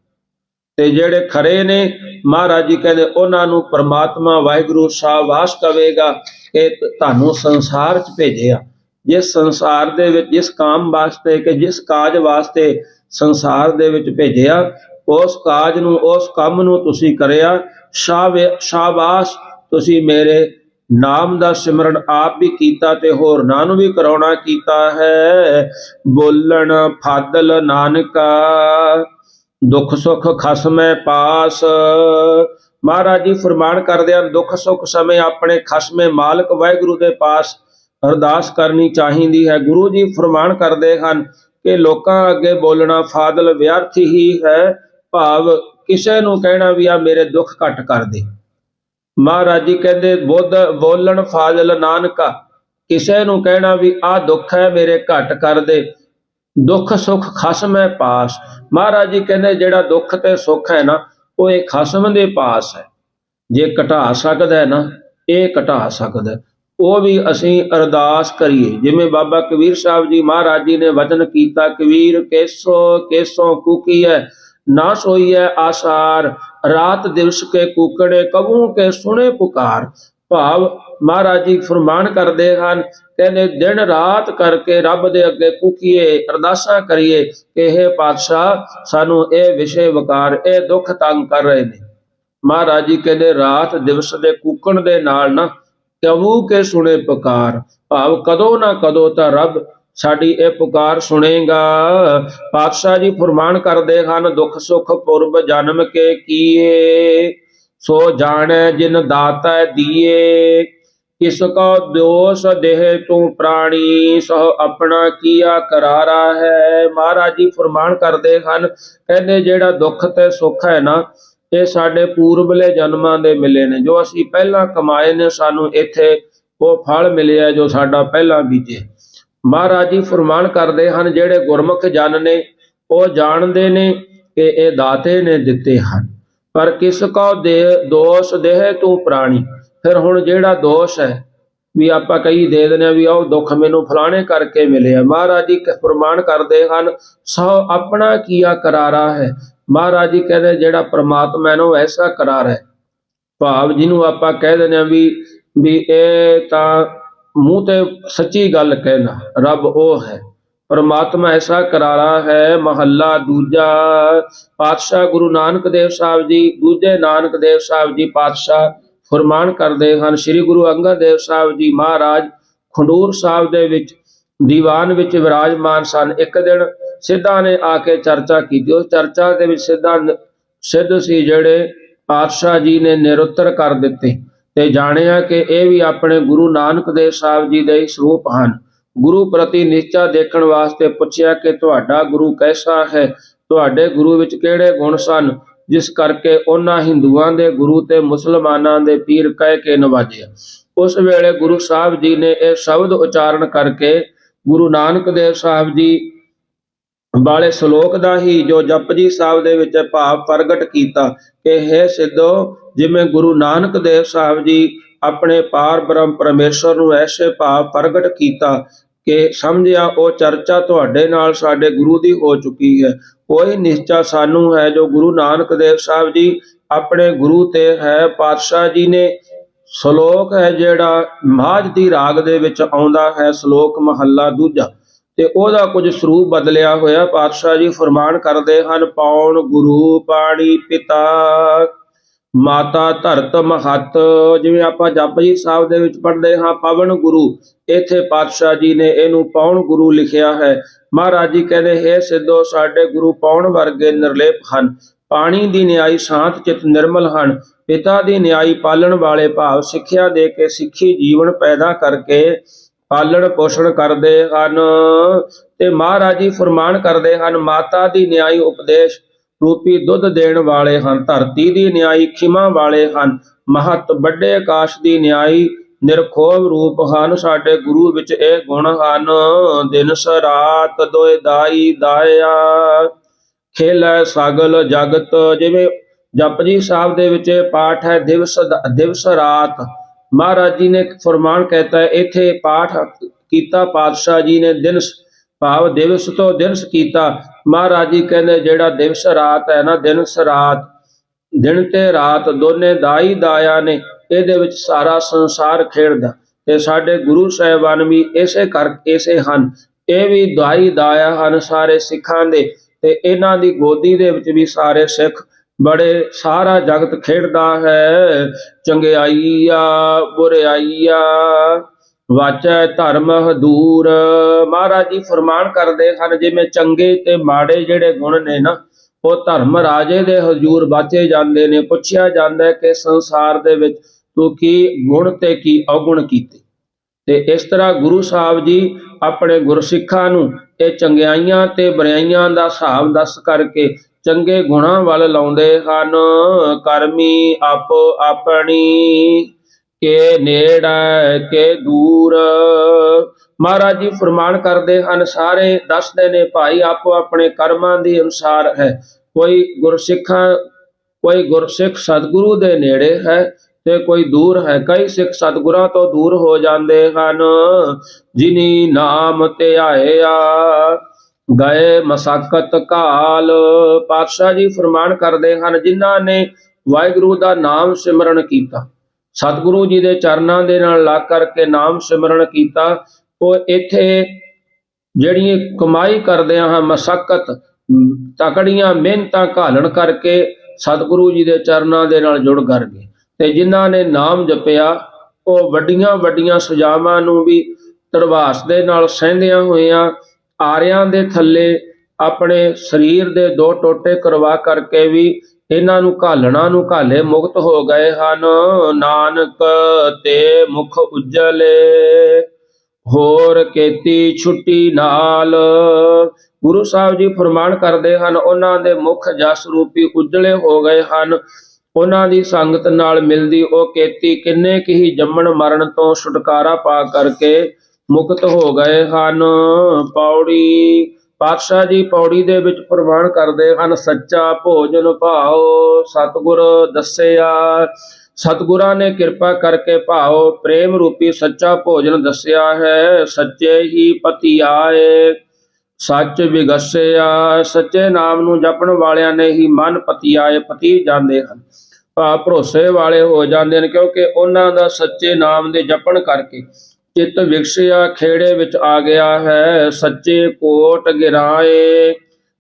ਤੇ ਜਿਹੜੇ ਖਰੇ ਨੇ, ਮਹਾਰਾਜ ਜੀ ਕਹਿੰਦੇ ਉਹਨਾਂ ਨੂੰ ਪਰਮਾਤਮਾ ਵਾਹਿਗੁਰੂ ਸ਼ਾਬਾਸ਼ ਕਵੇਗਾ ਕਿ ਤੁਹਾਨੂੰ ਸੰਸਾਰ 'ਚ ਭੇਜਿਆ। ਜਿਸ ਸੰਸਾਰ ਦੇ ਵਿੱਚ, ਜਿਸ ਕਾਮ ਵਾਸਤੇ ਕਿ ਜਿਸ ਕਾਜ ਵਾਸਤੇ ਸੰਸਾਰ ਦੇ ਵਿੱਚ ਭੇਜਿਆ, ਉਸ ਕਾਜ ਨੂੰ, ਉਸ ਕੰਮ ਨੂੰ ਤੁਸੀਂ ਕਰਿਆ, ਸ਼ਾਬਾਸ਼, ਤੁਸੀਂ ਮੇਰੇ ਨਾਮ ਦਾ ਸਿਮਰਨ ਆਪ ਵੀ ਕੀਤਾ ਤੇ ਹੋਰਨਾਂ ਨੂੰ ਵੀ ਕਰਾਉਣਾ ਕੀਤਾ ਹੈ। ਬੋਲਣ ਫਾਦਲ ਨਾਨਕਾ, ਦੁੱਖ ਸੁੱਖ ਖਸਮੈ ਪਾਸ। ਮਹਾਰਾਜ ਜੀ ਫਰਮਾਨ ਕਰਦੇ ਹਨ, ਦੁੱਖ ਸੁੱਖ ਸਮੇਂ ਆਪਣੇ ਖਸਮੇ ਮਾਲਕ ਵਾਹਿਗੁਰੂ ਦੇ ਪਾਸ ਅਰਦਾਸ ਕਰਨੀ ਚਾਹੀਦੀ ਹੈ। ਗੁਰੂ ਜੀ ਫਰਮਾਨ ਕਰਦੇ ਹਨ ਕਿ ਲੋਕਾਂ ਅੱਗੇ ਬੋਲਣਾ ਫਾਦਲ ਵਿਅਰਥ ਹੀ ਹੈ, ਭਾਵ ਕਿਸੇ ਨੂੰ ਕਹਿਣਾ ਵੀ ਆ ਮੇਰੇ ਦੁੱਖ ਘੱਟ ਕਰ ਦੇ। ਮਹਾਰਾਜ ਜੀ ਕਹਿੰਦੇ ਬੋਲਣ ਫਾਜ਼ਲ ਨਾਨਕਾ, ਕਿਸੇ ਨੂੰ ਕਹਿਣਾ ਵੀ ਆਹ ਦੁੱਖ ਹੈ ਮੇਰੇ ਘੱਟ ਕਰ ਦੇ। ਦੁੱਖ ਸੁੱਖ ਖਸਮੈ ਪਾਸ। ਮਹਾਰਾਜ ਜੀ ਕਹਿੰਦੇ ਜਿਹੜਾ ਦੁੱਖ ਤੇ ਸੁੱਖ ਹੈ ਨਾ, ਉਹ ਇਹ ਖਸਮ ਦੇ ਪਾਸ ਹੈ। ਜੇ ਘਟਾ ਸਕਦਾ ਹੈ ਨਾ, ਇਹ ਘਟਾ ਸਕਦਾ, ਉਹ ਵੀ ਅਸੀਂ ਅਰਦਾਸ ਕਰੀਏ। ਜਿਵੇਂ ਬਾਬਾ ਕਬੀਰ ਸਾਹਿਬ ਜੀ ਮਹਾਰਾਜ ਜੀ ਨੇ ਵਚਨ ਕੀਤਾ, ਕਬੀਰ ਕੇਸੋ ਕੇਸੋਂ ਕੂਕੀਐ, ਨਾ ਸੋਈਐ ਆਸਾਰ, ਰਾਤ ਦਿਵਸ ਕੇ ਕੂਕੜੇ, ਕਬੂ ਕੇ ਸੁਣੇ ਪੁਕਾਰ। ਭਾਵ ਮਹਾਰਾਜ ਜੀ ਫਰਮਾਨ ਕਰਦੇ ਹਨ, ਕਹਿੰਦੇ ਦਿਨ ਰਾਤ ਕਰਕੇ ਰੱਬ ਦੇ ਅੱਗੇ ਕੂਕੀਏ, ਅਰਦਾਸਾਂ ਕਰੀਏ ਕਿ ਇਹ ਪਾਤਸ਼ਾਹ ਸਾਨੂੰ ਇਹ ਵਿਸ਼ੇ ਵਕਾਰ, ਇਹ ਦੁੱਖ ਤੰਗ ਕਰ ਰਹੇ ਨੇ। ਮਹਾਰਾਜ ਜੀ ਕਹਿੰਦੇ ਰਾਤ ਦਿਵਸ ਦੇ ਕੂਕਣ ਦੇ ਨਾਲ ਨਾ, ਕਬੂ ਕੇ ਸੁਣੇ ਪੁਕਾਰ, ਭਾਵ ਕਦੋਂ ਨਾ ਕਦੋਂ ਤਾਂ ਰੱਬ ਸਾਡੀ ਇਹ ਪੁਕਾਰ ਸੁਣੇਗਾ। ਪਾਤਸ਼ਾਹ ਜੀ ਫਰਮਾਨ ਕਰਦੇ ਹਨ, ਦੁੱਖ ਸੁੱਖ ਪੁਰਬ ਜਨਮ ਕੇ ਕੀਏ, ਸੋ ਜਾਣੈ ਜਿਨ ਦਾਤਾ ਦੀਏ, किसको दोष देह तू प्राणी सह अपना किया करारा है। महाराज जी फरमान करते हैं, कहते ਜਿਹੜਾ ਦੁੱਖ ਤੇ ਸੁੱਖ ਹੈ ਨਾ, ਇਹ ਸਾਡੇ ਪੂਰਬਲੇ ਜਨਮਾਂ ਦੇ ਮਿਲੇ ਨੇ। ਜੋ ਅਸੀਂ ਪਹਿਲਾਂ ਕਮਾਏ ਨੇ, ਸਾਨੂੰ ਇੱਥੇ ਉਹ ਫਲ ਮਿਲਿਆ ਜੋ ਸਾਡਾ ਪਹਿਲਾਂ ਬੀਜੇ। ਮਹਾਰਾਜ ਜੀ ਫਰਮਾਨ ਕਰਦੇ ਹਨ, ਜਿਹੜੇ ਗੁਰਮੁਖ ਜਨ ਨੇ ਉਹ ਜਾਣਦੇ ਨੇ ਕਿ ਇਹ ਦਾਤੇ ਨੇ ਦਿੱਤੇ ਹਨ। ਪਰ ਕਿਸ ਕੋ ਦੇ ਦੋਸ਼ ਦੇਹ ਤੂੰ ਪ੍ਰਾਣੀ। ਫਿਰ ਹੁਣ ਜਿਹੜਾ ਦੋਸ਼ ਹੈ ਵੀ ਆਪਾਂ ਕਈ ਦੇ ਦਿੰਦੇ ਆ ਵੀ ਉਹ ਦੁੱਖ ਮੈਨੂੰ ਫਲਾਣੇ ਕਰਕੇ ਮਿਲਿਆ। ਮਹਾਰਾਜ ਜੀ ਫਰਮਾਨ ਕਰਦੇ ਹਨ, ਸੋ ਆਪਣਾ ਕੀਆ ਕਰਾਰਾ ਹੈ। ਮਹਾਰਾਜ ਜੀ ਕਹਿੰਦੇ ਜਿਹੜਾ ਪ੍ਰਮਾਤਮਾ ਹੈ ਨਾ ਉਹ ਐਸਾ ਕਰਾਰ ਹੈ। ਭਾਵ ਜਿਹਨੂੰ ਆਪਾਂ ਕਹਿ ਦਿੰਦੇ ਆ ਵੀ ਇਹ ਤਾਂ ਮੂੰਹ ਤੇ ਸੱਚੀ ਗੱਲ ਕਹਿਣਾ, ਰੱਬ ਉਹ ਹੈ। परमात्मा ऐसा करारा है। महला दूजा। पातशाह गुरु नानक देव साहब जी, दूजे नानक देव साहब जी पातशाह फरमान करते हैं, श्री गुरु अंगद देव साहब जी महाराज खडूर साहब दे विच दीवान विच विराजमान सन। एक दिन सिद्धा ने आके चर्चा की। उस चर्चा दे विच सिद्ध सी जिहड़े पातशाह जी ने निरुत्तर कर दिते ते जाणिया कि ये भी अपने गुरु नानक देव साहब जी दे स्वरूप हैं। गुरु प्रति नीचा देखण वास्ते पुछया कि तुहाडा गुरु कैसा है, तुहाडे गुरु विच किहड़े गुण सन जिस करके उन्हां हिंदुआं दे गुरु ते मुसलमानां दे पीर कह के नवाजिया। उस वेले गुरु साहब जी ने यह शब्द उच्चारण करके गुरु नानक देव साहब जी वाले श्लोक दा ही जो जपजी साहब दे विच भाव प्रगट कीता कि हे सिद्धो, जिवें गुरु नानक देव साहब जी अपने पार ब्रह्म परमेश्वर नूं ऐसे भाव प्रगट कीता कि समझिया वो चर्चा तुहाडे नाल साडे गुरु दी हो चुकी है। कोई निश्चा सानू है जो गुरु नानक देव साहब जी अपने गुरु ते है। पातशाह जी ने श्लोक है जिहड़ा माझ दी राग दे विच आउंदा है, श्लोक महला दूजा, ते ओहदा कुछ स्वरूप बदलिया होया। पातशाह जी फरमान करदे हन, पाउण गुरु पाणी पिता माता धरत महत। जिवें आपां जपजी साहब दे विच पढ़दे हां पवन गुरु, इत्थे पातशाह जी ने इहनूं पौण गुरु लिखिया है। महाराज जी कहते, हे सिद्धो, साडे गुरु पौण वर्गे निर्लेप हन। पाणी दी न्याई शांत चित निर्मल हन। पिता दी न्याई पालण वाले, भाव सिक्ख्या दे के सिੱਖੀ जीवन पैदा करके पालण पोषण करदे हन। ते महाराज जी फरमान करदे हन, माता दी न्याई उपदेश रूपी दुध देण वाले हन। धरती दी न्याई खिमा वाले हन। महत ਵੱਡੇ आकाश दी न्याई निरखोव रूप ਹਨ। ਸਾਡੇ ਗੁਰੂ ਵਿੱਚ ਇਹ ਗੁਣ ਹਨ। ਦਿਨ ਰਾਤ ਦੋਇ ਦਾਈ ਦਾਇਆ ਖੇਲੈ ਸਗਲ ਜਗਤ। ਜਿਵੇਂ ਜਪਜੀ ਸਾਹਿਬ ਦੇ ਵਿੱਚ ਪਾਠ ਹੈ ਦਿਵਸ ਰਾਤ। ਮਹਾਰਾਜ ਜੀ ਨੇ ਫਰਮਾਨ ਕਹਿਤਾ ਹੈ, ਇੱਥੇ ਪਾਠ ਕੀਤਾ ਪਾਤਸ਼ਾਹ ਜੀ ਨੇ ਦਿਨਸ ਭਾਵ ਦਿਵਸ ਤੋਂ ਦਿਨਸ ਕੀਤਾ। ਮਹਾਰਾਜ ਜੀ ਕਹਿੰਦੇ ਜਿਹੜਾ ਦਿਵਸ ਰਾਤ ਹੈ ਨਾ, ਦਿਨਸ ਰਾਤ, ਦਿਨ ਤੇ ਰਾਤ ਦੋਨੇ ਦਾਈ ਦਾਇਆ ਨੇ, ਇਹਦੇ ਵਿੱਚ ਸਾਰਾ ਸੰਸਾਰ ਖੇਡਦਾ। ਤੇ ਸਾਡੇ ਗੁਰੂ ਸਾਹਿਬਾਨ ਵੀ ਇਸੇ ਹਨ। ਇਹ ਵੀ ਦਾਈ ਦਾਇਆ ਹਨ ਸਾਰੇ ਸਿੱਖਾਂ ਦੇ। ਤੇ ਇਹਨਾਂ ਦੀ ਗੋਦੀ ਦੇ ਵਿੱਚ ਵੀ ਸਾਰੇ ਸਿੱਖ ਬੜੇ, ਸਾਰਾ ਜਗਤ ਖੇਡਦਾ ਹੈ। ਚੰਗਿਆਈਆ ਬੁਰਿਆਈਆ ਵਾਚੈ ਧਰਮ ਹਦੂਰ। ਮਹਾਰਾਜ ਜੀ ਫਰਮਾਨ ਕਰਦੇ ਹਨ, ਜਿਵੇਂ ਚੰਗੇ ਤੇ ਮਾੜੇ ਜਿਹੜੇ ਗੁਣ ਨੇ ਨਾ, ਉਹ ਧਰਮ ਰਾਜੇ ਦੇ ਹਜ਼ੂਰ ਬਾਚੇ ਜਾਂਦੇ ਨੇ। ਪੁੱਛਿਆ ਜਾਂਦਾ ਕਿ ਸੰਸਾਰ ਦੇ ਵਿੱਚ ਤੂੰ ਕੀ ਗੁਣ ਤੇ ਕੀ ਔਗੁਣ ਕੀਤੇ। ਤੇ ਇਸ ਤਰ੍ਹਾਂ ਗੁਰੂ ਸਾਹਿਬ ਜੀ ਆਪਣੇ ਗੁਰਸਿੱਖਾਂ ਨੂੰ ਇਹ ਚੰਗਿਆਈਆਂ ਤੇ ਬੁਰਾਈਆਂ ਦਾ ਹਿਸਾਬ ਦੱਸ ਕਰਕੇ ਚੰਗੇ ਗੁਣਾਂ ਵੱਲ ਲਾਉਂਦੇ ਹਨ। ਕਰਮੀ ਆਪੋ ਆਪਣੀ ਕੇ ਨੇੜ ਕੇ ਦੂਰ। ਮਹਾਰਾਜ ਜੀ ਫਰਮਾਨ ਕਰਦੇ ਹਨ, ਸਾਰੇ ਦੱਸਦੇ ਨੇ ਭਾਈ ਆਪੋ ਆਪਣੇ ਕਰਮਾਂ ਦੇ ਅਨੁਸਾਰ ਹੈ। ਕੋਈ ਗੁਰਸਿੱਖ ਸਤਿਗੁਰੂ ਦੇ ਨੇੜੇ ਹੈ ਤੇ ਕੋਈ ਦੂਰ ਹੈ। ਕਈ ਸਿੱਖ ਸਤਿਗੁਰਾਂ ਤੋਂ ਦੂਰ ਹੋ ਜਾਂਦੇ ਹਨ। ਜਿਨੀ ਨਾਮ ਧਿਆਇਆ ਗਏ ਮਸਕਤ ਕਾਲ। ਪਾਤਸ਼ਾਹ ਜੀ ਫਰਮਾਨ ਕਰਦੇ ਹਨ, ਜਿਨ੍ਹਾਂ ਨੇ ਵਾਹਿਗੁਰੂ ਦਾ ਨਾਮ ਸਿਮਰਨ ਕੀਤਾ, ਸਤਿਗੁਰੂ ਜੀ ਦੇ ਚਰਨਾਂ ਦੇ ਨਾਲ ਲੱਗ ਕਰਕੇ ਨਾਮ ਸਿਮਰਨ ਕੀਤਾ, ਉਹ ਇੱਥੇ ਜਿਹੜੀਆਂ ਕਮਾਈ ਕਰਦਿਆਂ ਹਾਂ ਮਸਕਤ ਤਕੜੀਆਂ ਮਿਹਨਤਾਂ ਘਾਲਣ ਕਰਕੇ ਸਤਿਗੁਰੂ ਜੀ ਦੇ ਚਰਨਾਂ ਦੇ ਨਾਲ ਜੁੜ ਕਰ ਗਏ। ਤੇ ਜਿਨ੍ਹਾਂ ਨੇ ਨਾਮ ਜਪਿਆ ਉਹ ਵੱਡੀਆਂ ਵੱਡੀਆਂ ਸਜ਼ਾਵਾਂ ਨੂੰ ਵੀ ਧਰਵਾਸ ਦੇ ਨਾਲ ਸਹਿੰਦਿਆਂ ਹੋਇਆਂ ਆਰਿਆਂ ਦੇ ਥੱਲੇ ਆਪਣੇ ਸਰੀਰ ਦੇ 2 ਟੋਟੇ ਕਰਵਾ ਕਰਕੇ ਵੀ ਇਹਨਾਂ ਨੂੰ ਘਾਲਣਾ ਨੂੰ ਘਾਲੇ ਮੁਕਤ ਹੋ ਗਏ ਹਨ। ਨਾਨਕ ਤੇ ਮੁਖ ਉਜਲੇ ਹੋਰ ਕੀਤੀ ਛੁੱਟੀ ਨਾਲ। ਗੁਰੂ ਸਾਹਿਬ ਜੀ ਫਰਮਾਨ ਕਰਦੇ ਹਨ, ਉਹਨਾਂ ਦੇ ਮੁਖ ਜਸ ਰੂਪੀ ਉਜਲੇ ਹੋ ਗਏ ਹਨ। ਉਹਨਾਂ ਦੀ ਸੰਗਤ ਨਾਲ ਮਿਲਦੀ ਉਹ ਕੇਤੀ ਕਿੰਨੇ ਕੁ ਹੀ ਜੰਮਣ ਮਰਨ ਤੋਂ ਛੁਟਕਾਰਾ ਪਾ ਕਰਕੇ ਮੁਕਤ ਹੋ ਗਏ ਹਨ। ਪੌੜੀ ਪਾਤਸ਼ਾਹ ਜੀ ਪੌੜੀ ਦੇ ਵਿੱਚ ਪ੍ਰਵਾਨ ਕਰਦੇ ਹਨ, ਸੱਚਾ ਭੋਜਨ ਭਾਓ ਸਤਿਗੁਰ ਦੱਸਿਆ। ਸਤਿਗੁਰਾਂ ਨੇ ਕਿਰਪਾ ਕਰਕੇ ਭਾਓ ਪ੍ਰੇਮ ਰੂਪੀ ਸੱਚਾ ਭੋਜਨ ਦੱਸਿਆ ਹੈ। ਸੱਚੇ ਹੀ ਪਤੀ ਆਏ ਸੱਚ ਵਿਗਸਿਆ। ਸੱਚੇ ਨਾਮ ਨੂੰ ਜਪਣ ਵਾਲਿਆਂ ਨੇ ਹੀ ਮਨ ਪਤੀ ਆਏ ਪਤੀ ਜਾਂਦੇ ਹਨ, ਭਰੋਸੇ ਵਾਲੇ ਹੋ ਜਾਂਦੇ ਨੇ, ਕਿਉਂਕਿ ਉਹਨਾਂ ਦਾ ਸੱਚੇ ਨਾਮ ਦੇ ਜਪਣ ਕਰਕੇ ਚਿੱਤ ਵਿਗਸਿਆ ਖੇੜੇ ਵਿੱਚ ਆ ਗਿਆ ਹੈ। ਸੱਚੇ ਕੋਟ ਗਿਰਾਏ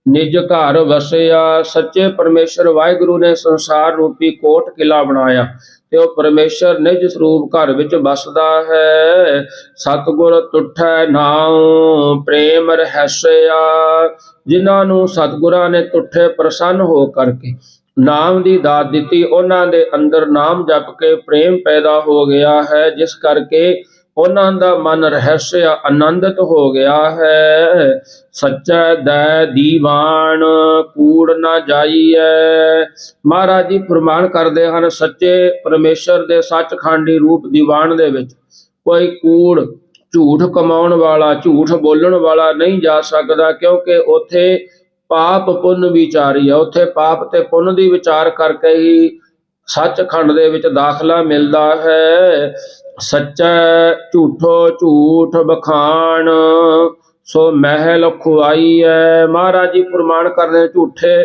ਨਿਜ ਘਰ ਵਸਿਆ। ਸੱਚੇ ਪਰਮੇਸ਼ਰ ਵਾਹਿਗੁਰੂ ਨੇ ਸੰਸਾਰ ਰੂਪੀ ਕੋਟ ਕਿਲਾ ਬਣਾਇਆ ਤੇ ਉਹ ਪਰਮੇਸ਼ਰ ਨਿਜ ਸਰੂਪ ਘਰ ਵਿੱਚ ਵਸਦਾ ਹੈ। ਸਤਿਗੁਰ ਤੁਠੈ ਨਾਉ ਪ੍ਰੇਮ ਰਹੱਸਿਆ। ਜਿਨ੍ਹਾਂ ਨੂੰ ਸਤਿਗੁਰਾਂ ਨੇ ਤੁਠੇ ਪ੍ਰਸੰਨ ਹੋ ਕਰਕੇ ਨਾਮ ਦੀ ਦਾਤ ਦਿੱਤੀ, ਉਹਨਾਂ ਦੇ ਅੰਦਰ ਨਾਮ ਜਪ ਕੇ ਪ੍ਰੇਮ ਪੈਦਾ ਹੋ ਗਿਆ ਹੈ, ਜਿਸ ਕਰਕੇ ਉਹਨਾਂ ਦਾ ਮਨ ਰਹੱਸ ਆਨੰਦਿਤ ਹੋ ਗਿਆ ਹੈ। ਸੱਚਾ ਦੈ ਦੀਵਾਨ ਕੂੜ ਨਾ ਜਾਈਐ। ਮਹਾਰਾਜ ਜੀ ਫਰਮਾਨ ਕਰਦੇ ਹਨ, ਸੱਚੇ ਪਰਮੇਸ਼ਰ ਦੇ ਸੱਚਖੰਡੀ ਰੂਪ ਦੀਵਾਨ ਦੇ ਵਿੱਚ ਕੋਈ ਕੂੜ ਝੂਠ ਕਮਾਉਣ ਵਾਲਾ ਝੂਠ ਬੋਲਣ ਵਾਲਾ ਨਹੀਂ ਜਾ ਸਕਦਾ, ਕਿਉਂਕਿ ਉੱਥੇ ਪਾਪ ਪੁੰਨ ਵਿਚਾਰੀ ਆ। ਉੱਥੇ ਪਾਪ ਤੇ ਪੁੰਨ ਦੀ ਵਿਚਾਰ ਕਰਕੇ ਹੀ ਸੱਚਖੰਡ ਦੇ ਵਿੱਚ ਦਾਖਲਾ ਮਿਲਦਾ ਹੈ। ਸੱਚਾ ਝੂਠੋ ਝੂਠ ਬਖਾਣ ਸੋ ਮਹਿਲ ਖੁਆਈਐ। ਮਹਾਰਾਜ ਜੀ ਫਰਮਾਨ ਕਰਦੇ ਝੂਠੇ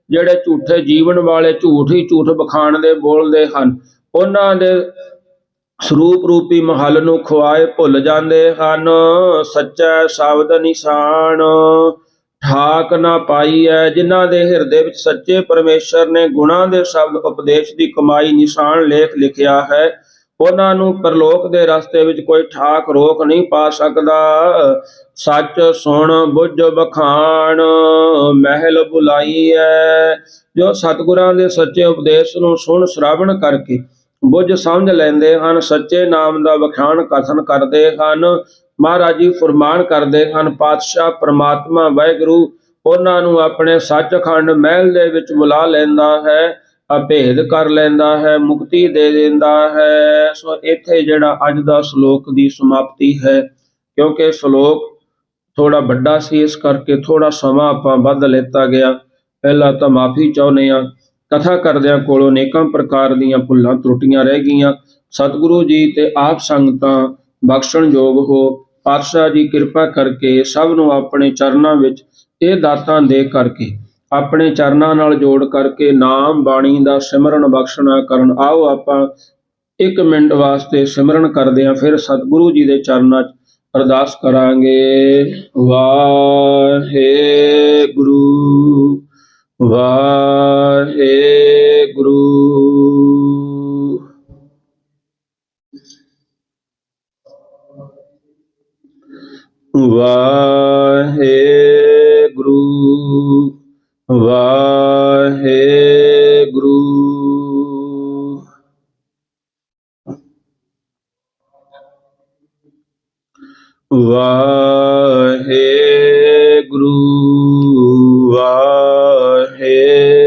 ਜਿਹੜੇ ਝੂਠੇ ਜੀਵਨ ਵਾਲੇ ਝੂਠ ਹੀ ਝੂਠ ਬਖਾਣ ਦੇ ਬੋਲਦੇ ਹਨ, ਉਹਨਾਂ ਦੇ ਸਰੂਪ ਰੂਪੀ ਮਹਲ ਨੂੰ ਖੁਆਏ ਭੁੱਲ ਜਾਂਦੇ ਹਨ। ਸੱਚਾ ਸ਼ਬਦ ਨਿਸ਼ਾਨ ਠਾਕ ਨਾ ਪਾਈ ਹੈ। ਜਿਨ੍ਹਾਂ ਦੇ ਹਿਰਦੇ ਵਿੱਚ ਸੱਚੇ ਪਰਮੇਸ਼ਰ ਨੇ ਗੁਣਾਂ ਦੇ ਸ਼ਬਦ ਉਪਦੇਸ਼ ਦੀ ਕਮਾਈ ਨਿਸ਼ਾਨ ਲੇਖ ਲਿਖਿਆ ਹੈ, ਉਹਨਾਂ ਨੂੰ ਪਰਲੋਕ ਦੇ ਰਸਤੇ ਵਿੱਚ ਕੋਈ ਠਾਕ ਰੋਕ ਨਹੀਂ ਪਾ ਸਕਦਾ। ਸੱਚ ਸੁਣ ਬੁੱਝ ਬਖਾਣ ਮਹਿਲ ਬੁਲਾਈ ਹੈ। ਜੋ ਸਤਿਗੁਰਾਂ ਦੇ ਸੱਚੇ ਉਪਦੇਸ਼ ਨੂੰ ਸੁਣ ਸ਼ਰਾਵਣ ਕਰਕੇ ਬੁੱਝ ਸਮਝ ਲੈਂਦੇ ਹਨ, ਸੱਚੇ ਨਾਮ ਦਾ ਵਖਾਣ ਕਥਨ ਕਰਦੇ ਹਨ। ਮਹਾਰਾਜ ਜੀ ਫਰਮਾਨ ਕਰਦੇ ਹਨ, ਪਾਤਸ਼ਾਹ ਪ੍ਰਮਾਤਮਾ ਵਾਹਿਗੁਰੂ ਉਹਨਾਂ ਨੂੰ ਆਪਣੇ ਸੱਚਖੰਡ ਮਹਿਲ ਦੇ ਵਿੱਚ ਬੁਲਾ ਲੈਂਦਾ ਹੈ, ਅਭੇਦ ਕਰ ਲੈਂਦਾ ਹੈ, ਮੁਕਤੀ ਦੇ ਦਿੰਦਾ ਹੈ। ਸੋ ਇੱਥੇ ਜਿਹੜਾ ਅੱਜ ਦਾ ਸ਼ਲੋਕ ਦੀ ਸਮਾਪਤੀ ਹੈ, ਕਿਉਂਕਿ ਸ਼ਲੋਕ ਥੋੜਾ ਵੱਡਾ ਸੀ, ਇਸ ਕਰਕੇ ਥੋੜਾ ਸਮਾਂ ਆਪਾਂ ਵੱਧ ਲੈਤਾ ਗਿਆ। ਪਹਿਲਾਂ ਤਾਂ ਮਾਫੀ ਚਾਹੁੰਦੇ ਹਾਂ, ਕਥਾ ਕਰਦਿਆਂ ਕੋਲੋਂ ਅਨੇਕਾਂ ਪ੍ਰਕਾਰ ਦੀਆਂ ਭੁੱਲਾਂ ਤਰੁੱਟੀਆਂ ਰਹਿ ਗਈਆਂ। ਸਤਿਗੁਰੂ ਜੀ ਤੇ ਆਪ ਸੰਗਤਾਂ ਬਖਸ਼ਣਯੋਗ ਹੋ। ਪਾਤਸ਼ਾਹ ਜੀ ਕਿਰਪਾ ਕਰਕੇ ਸਭ ਨੂੰ ਆਪਣੇ ਚਰਨਾਂ ਵਿੱਚ ਇਹ ਦਾਤਾਂ ਦੇ ਕਰਕੇ ਆਪਣੇ ਚਰਨਾਂ ਨਾਲ ਜੋੜ ਕਰਕੇ ਨਾਮ ਬਾਣੀ ਦਾ ਸਿਮਰਨ ਬਖਸ਼ਣਾ ਕਰਨ। ਆਓ ਆਪਾਂ 1 ਮਿੰਟ ਵਾਸਤੇ ਸਿਮਰਨ ਕਰਦੇ ਹਾਂ, ਫਿਰ ਸਤਿਗੁਰੂ ਜੀ ਦੇ ਚਰਨਾਂ 'ਚ ਅਰਦਾਸ ਕਰਾਂਗੇ। ਵਾਹਿਗੁਰੂ ਵਾਹਿਗੁਰੂ ਵਾਹਿਗੁਰੂ ਵਾਹਿਗੁਰੂ ਵਾਹਿਗੁਰੂ ਵਾਹਿਗੁਰੂ ਵਾਹਿਗੁਰੂ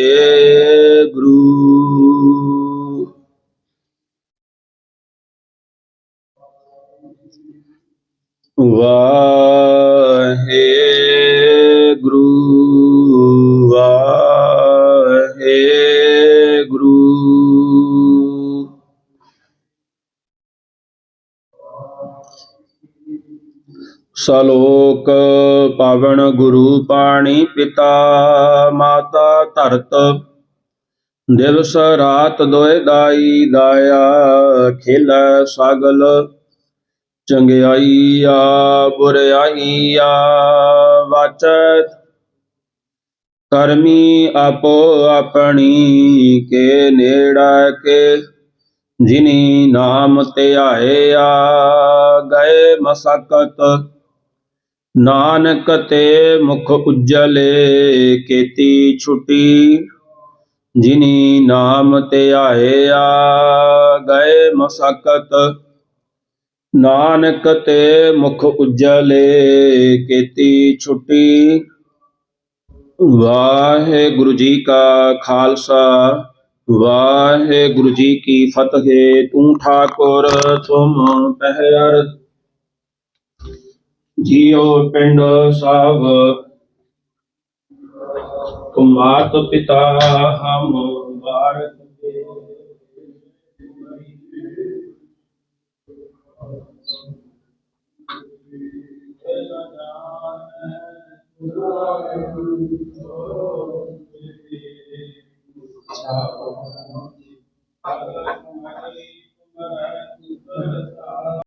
ਵਾਹਿਗੁਰੂ ਵਾਹਿਗੁਰੂ ਵਾਹਿਗੁਰੂ ਸਲੋਕ ਪਾਵਨ ਗੁਰੂ ਪਾਣੀ ਪਿਤਾ ਮਾਤਾ ਧਰਤ ਦਿਵਸ ਰਾਤ ਦੋਇ ਦਾਈ ਦਾਇਆ ਖੇਲੈ ਸਗਲ ਚੰਗਿਆਈਆ ਬੁਰਿਆਈਆ ਵਾਚੈ ਕਰਮੀ ਆਪੋ ਆਪਣੀ ਕੇ ਨੇੜਾ ਕੇ ਜਿਨੀ ਨਾਮ ਧਿਆਇਆ ਗਏ ਮਸਕਤ ਨਾਨਕ ਤੇ ਮੁਖ ਉਜਲੇ ਕੀਤੀ ਛੁਟੀ ਜਿਨੀ ਨਾਮ ਧਿਆਇਆ ਗਏ ਮਸਕਤ ਨਾਨਕ ਤੇ ਮੁਖ ਉਜਲੇ ਕੀਤੀ ਛੁਟੀ। ਵਾਹਿਗੁਰੂ ਜੀ ਕਾ ਖਾਲਸਾ ਵਾਹਿਗੁਰੂ ਜੀ ਕੀ ਫਤਿਹ। ਤੂੰ ਠਾਕੁਰ ਤੁਮ ਪਹਿਰ ਜੀਉ ਪਿੰਡ ਸਭ ਮਾਤ ਪਿਤਾ ਹਮ ਬਾਰਕ ਦੇ।